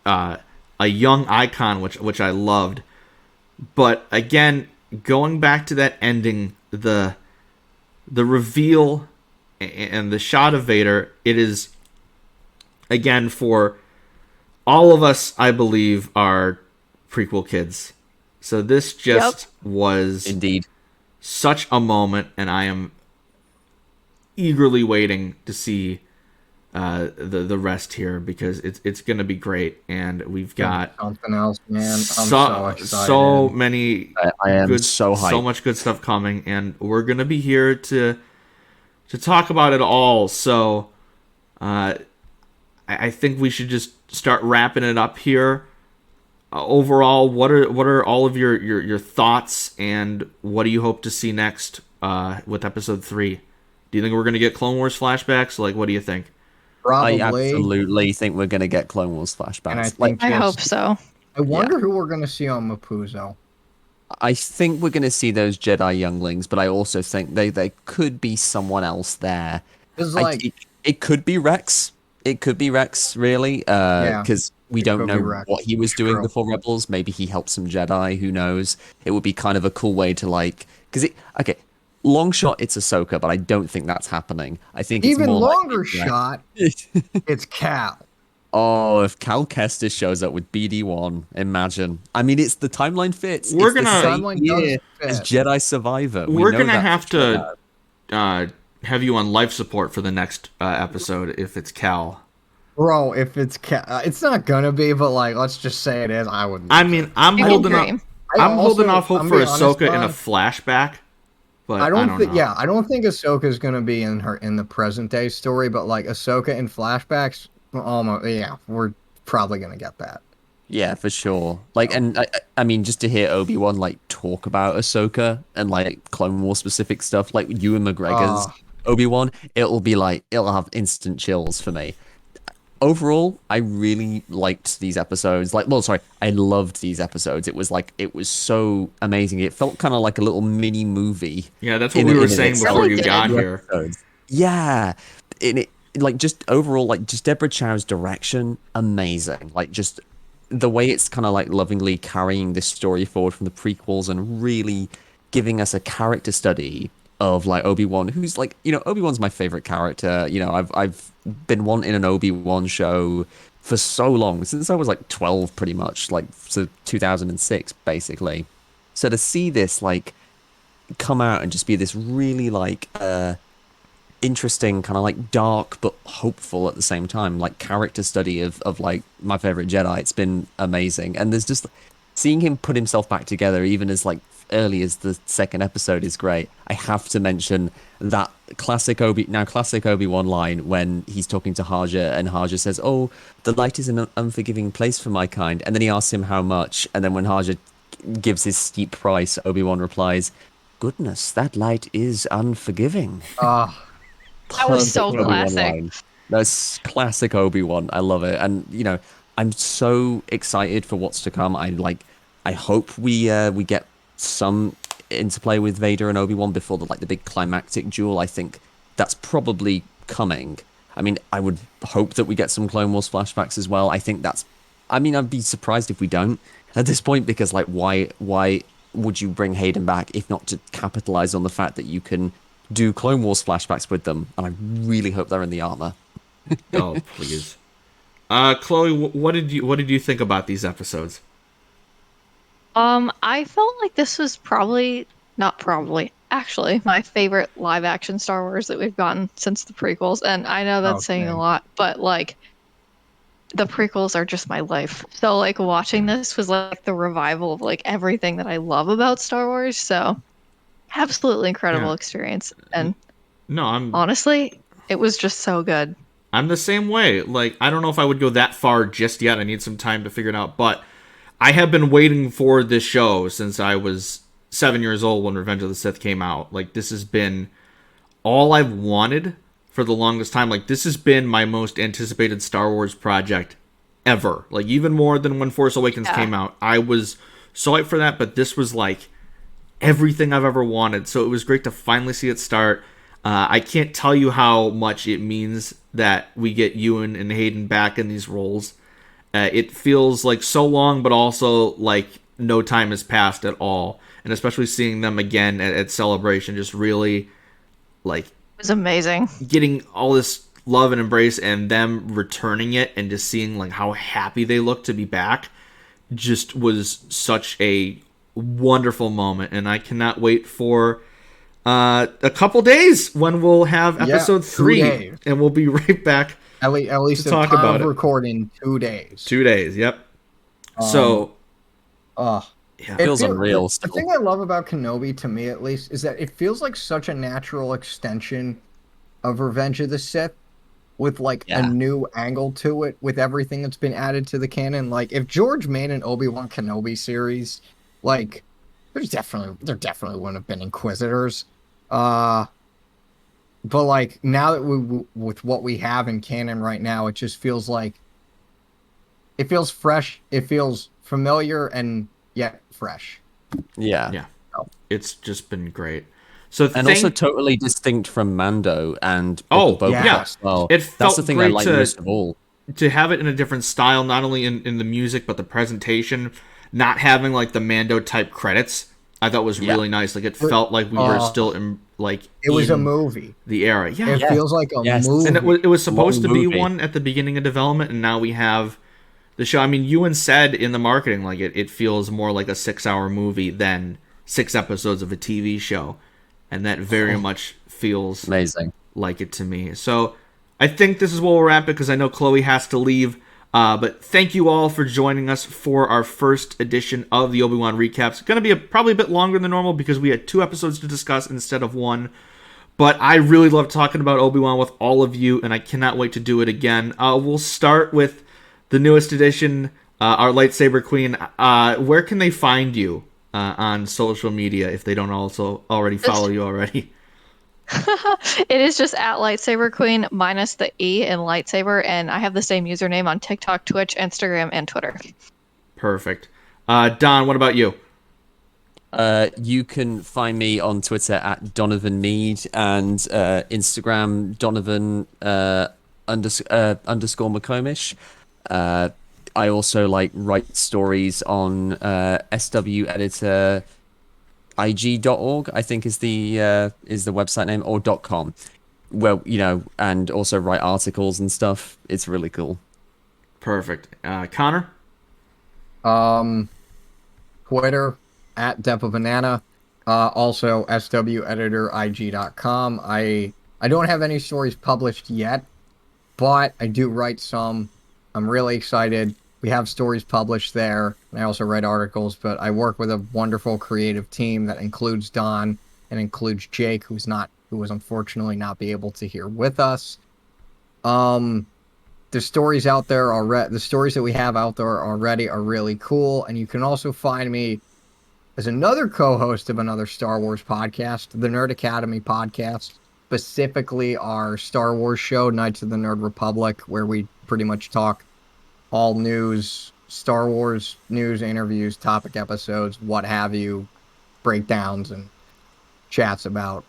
Speaker 3: a young icon, which I loved. But again, going back to that ending, the reveal and the shot of Vader, it is, again, for all of us, I believe, are prequel kids. So this just was
Speaker 5: indeed
Speaker 3: such a moment, and I am eagerly waiting to see the rest here, because it's going to be great, and we've got
Speaker 2: something else, man. I'm so excited.
Speaker 3: So many.
Speaker 5: I am so hyped.
Speaker 3: So much good stuff coming, and we're going to be here to talk about it all. So I think we should just start wrapping it up here. Overall, what are all of your thoughts, and what do you hope to see next with episode 3? Do you think we're going to get Clone Wars flashbacks? Like, what do you think?
Speaker 2: Probably.
Speaker 5: I absolutely think we're going to get Clone Wars flashbacks.
Speaker 2: And
Speaker 4: I hope so.
Speaker 2: I wonder who we're going to see on Mapuzo.
Speaker 5: I think we're going to see those Jedi younglings, but I also think they could be someone else there. It could be Rex. It could be Rex, really, because we don't know what he was doing before Rebels. Maybe he helped some Jedi. Who knows? It would be kind of a cool way to long shot, it's Ahsoka, but I don't think that's happening. I think
Speaker 2: even
Speaker 5: it's more
Speaker 2: longer shot. It's Cal.
Speaker 5: Oh, if Cal Kestis shows up with BD1, imagine. I mean, it's the timeline fits.
Speaker 3: We're
Speaker 5: It's the
Speaker 3: gonna-
Speaker 5: same
Speaker 2: Timeline
Speaker 5: year
Speaker 2: does
Speaker 5: as
Speaker 2: fit.
Speaker 5: Jedi Survivor. We
Speaker 3: We're
Speaker 5: know
Speaker 3: gonna
Speaker 5: that
Speaker 3: have
Speaker 5: for sure.
Speaker 3: to have you on life support for the next episode if it's Cal.
Speaker 2: Bro, if it's it's not gonna be, but like, let's just say it is. I wouldn't.
Speaker 3: I mean, I'm
Speaker 4: You can
Speaker 3: holding up.
Speaker 4: dream.
Speaker 3: I'm holding off hope
Speaker 2: I'm
Speaker 3: for
Speaker 2: being honest,
Speaker 3: Ahsoka in a
Speaker 2: Ron,
Speaker 3: flashback, but
Speaker 2: I don't think.
Speaker 3: know.
Speaker 2: Yeah, I don't think Ahsoka's gonna be in the present day story, but like Ahsoka in flashbacks, almost. Yeah, we're probably gonna get that.
Speaker 5: Yeah, for sure. Like, and I mean, just to hear Obi-Wan like talk about Ahsoka and like Clone War specific stuff, like Ewan McGregor's Obi-Wan, it'll have instant chills for me. Overall, I really liked these episodes. I loved these episodes. It was so amazing. It felt kind of like a little mini movie.
Speaker 3: Yeah, that's what we were saying
Speaker 5: itself.
Speaker 3: before you
Speaker 4: Really
Speaker 3: got
Speaker 4: did.
Speaker 3: here.
Speaker 5: Yeah, and it like just overall, like just Deborah Chow's direction, amazing. Like just the way it's kind of like lovingly carrying this story forward from the prequels and really giving us a character study of like Obi-Wan, who's like, Obi-Wan's my favorite character. I've been wanting an Obi-Wan show for so long, since I was like 12 pretty much, like so 2006 basically. So to see this like come out and just be this really like interesting, kind of like dark but hopeful at the same time, like character study of like my favorite Jedi, it's been amazing. And there's just seeing him put himself back together even as like early as the second episode is great. I have to mention that classic Obi-Wan line when he's talking to Haja and Haja says, "Oh, the light is an unforgiving place for my kind," and then he asks him how much, and then when Haja gives his steep price, Obi-Wan replies, "Goodness, that light is unforgiving."
Speaker 4: That was so
Speaker 5: Perfect Obi-Wan
Speaker 4: classic.
Speaker 5: line. That's classic Obi-Wan. I love it. And I'm so excited for what's to come. I hope we get some interplay with Vader and Obi-Wan before the big climactic duel. I think that's probably coming. I mean, I would hope that we get some Clone Wars flashbacks as well. I'd be surprised if we don't at this point, because like why would you bring Hayden back if not to capitalize on the fact that you can do Clone Wars flashbacks with them? And I really hope they're in the armor.
Speaker 3: Oh, please. Chloe, what did you think about these episodes?
Speaker 4: I felt like this was actually my favorite live action Star Wars that we've gotten since the prequels. And I know that's saying a lot, but like the prequels are just my life. So like watching this was like the revival of like everything that I love about Star Wars. So absolutely incredible experience. And honestly, it was just so good.
Speaker 3: I'm the same way. Like, I don't know if I would go that far just yet. I need some time to figure it out. But I have been waiting for this show since I was 7 years old when Revenge of the Sith came out. Like, this has been all I've wanted for the longest time. Like, this has been my most anticipated Star Wars project ever. Like, even more than when Force Awakens came out. I was so hyped for that, but this was like everything I've ever wanted. So it was great to finally see it start. I can't tell you how much it means that we get Ewan and Hayden back in these roles. It feels like so long, but also like no time has passed at all. And especially seeing them again at Celebration, just really like
Speaker 4: It was amazing.
Speaker 3: getting all this love and embrace, and them returning it, and just seeing like how happy they look to be back, just was such a wonderful moment. And I cannot wait for a couple days when we'll have episode 3, and we'll be right back.
Speaker 2: At least
Speaker 3: to
Speaker 2: the
Speaker 3: talk
Speaker 2: time
Speaker 3: about
Speaker 2: of
Speaker 3: it.
Speaker 2: recording 2 days.
Speaker 3: 2 days, yep. So, yeah.
Speaker 5: It feels unreal
Speaker 2: The
Speaker 5: still.
Speaker 2: thing I love about Kenobi, to me at least, is that it feels like such a natural extension of Revenge of the Sith, with like a new angle to it, with everything that's been added to the canon. Like, if George made an Obi-Wan Kenobi series, like there definitely wouldn't have been Inquisitors. But like now that with what we have in canon right now, it just feels like it feels fresh, it feels familiar, and yet fresh.
Speaker 5: Yeah.
Speaker 3: It's just been great. So
Speaker 5: Also totally distinct from Mando and
Speaker 3: Oh,
Speaker 5: Boba
Speaker 3: yeah.
Speaker 5: Fett as well.
Speaker 3: It
Speaker 5: That's
Speaker 3: felt
Speaker 5: the thing I
Speaker 3: great
Speaker 5: like
Speaker 3: to-
Speaker 5: most of all.
Speaker 3: to have it in a different style, not only in the music but the presentation, not having like the Mando type credits, I thought was really nice. Like it felt like we were still like
Speaker 2: It was a
Speaker 3: in
Speaker 2: movie.
Speaker 3: the era. Yeah,
Speaker 2: It feels like a
Speaker 5: Yes.
Speaker 2: movie.
Speaker 3: and it was supposed to
Speaker 5: Long
Speaker 3: be
Speaker 5: movie.
Speaker 3: one at the beginning of development, and now we have the show. I mean, Ewan said in the marketing, like it feels more like a 6-hour movie than 6 episodes of a TV show, and that very much feels
Speaker 5: Amazing.
Speaker 3: like it to me. So I think this is where we'll wrap it because I know Chloe has to leave. But thank you all for joining us for our first edition of the Obi-Wan recap. It's going to be probably a bit longer than normal because we had 2 episodes to discuss instead of 1. But I really love talking about Obi-Wan with all of you, and I cannot wait to do it again. We'll start with the newest edition, our lightsaber queen. Where can they find you on social media if they don't also already follow you already?
Speaker 4: It is just at lightsaber queen minus the E in lightsaber, and I have the same username on TikTok, Twitch, Instagram, and Twitter.
Speaker 3: Perfect. Don, what about you?
Speaker 5: You can find me on Twitter at Donovan Mead and Instagram Donovan underscore McComish. I also write stories on SW Editor. ig.org, I think is the website name, or .com. Well, and also write articles and stuff. It's really cool.
Speaker 3: Perfect. Connor?
Speaker 2: Twitter at DepaBanana. Also sweditor.ig.com. I don't have any stories published yet, but I do write some. I'm really excited. We have stories published there, and I also write articles, but I work with a wonderful creative team that includes Don and includes Jake, who was unfortunately not be able to hear with us. The stories out there the stories that we have out there already are really cool, and you can also find me as another co-host of another Star Wars podcast, the Nerd Academy podcast, specifically our Star Wars show, Knights of the Nerd Republic, where we pretty much talk all news, Star Wars news, interviews, topic episodes, what have you, breakdowns and chats about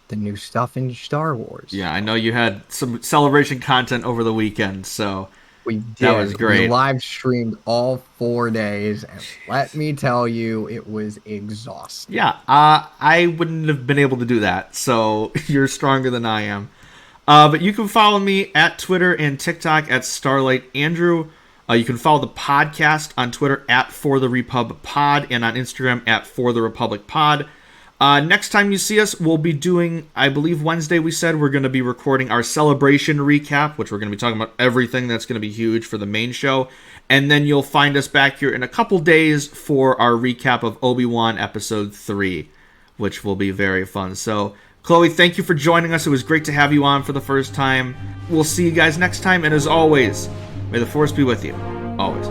Speaker 2: the new stuff in Star Wars.
Speaker 3: Yeah, I know you had some celebration content over the weekend, so
Speaker 2: We did.
Speaker 3: That was great.
Speaker 2: We live streamed all 4 days, and let me tell you, it was exhausting.
Speaker 3: yeah, I wouldn't have been able to do that, so you're stronger than I am. But you can follow me at Twitter and TikTok at Starlight Andrew. You can follow the podcast on Twitter at ForTheRepubPod and on Instagram at ForTheRepublicPod. Next time you see us, we'll be doing, I believe Wednesday we said, we're going to be recording our celebration recap, which we're going to be talking about everything that's going to be huge for the main show. And then you'll find us back here in a couple days for our recap of Obi-Wan Episode 3, which will be very fun. So, Chloe, thank you for joining us. It was great to have you on for the first time. We'll see you guys next time, and as always, may the Force be with you. Always.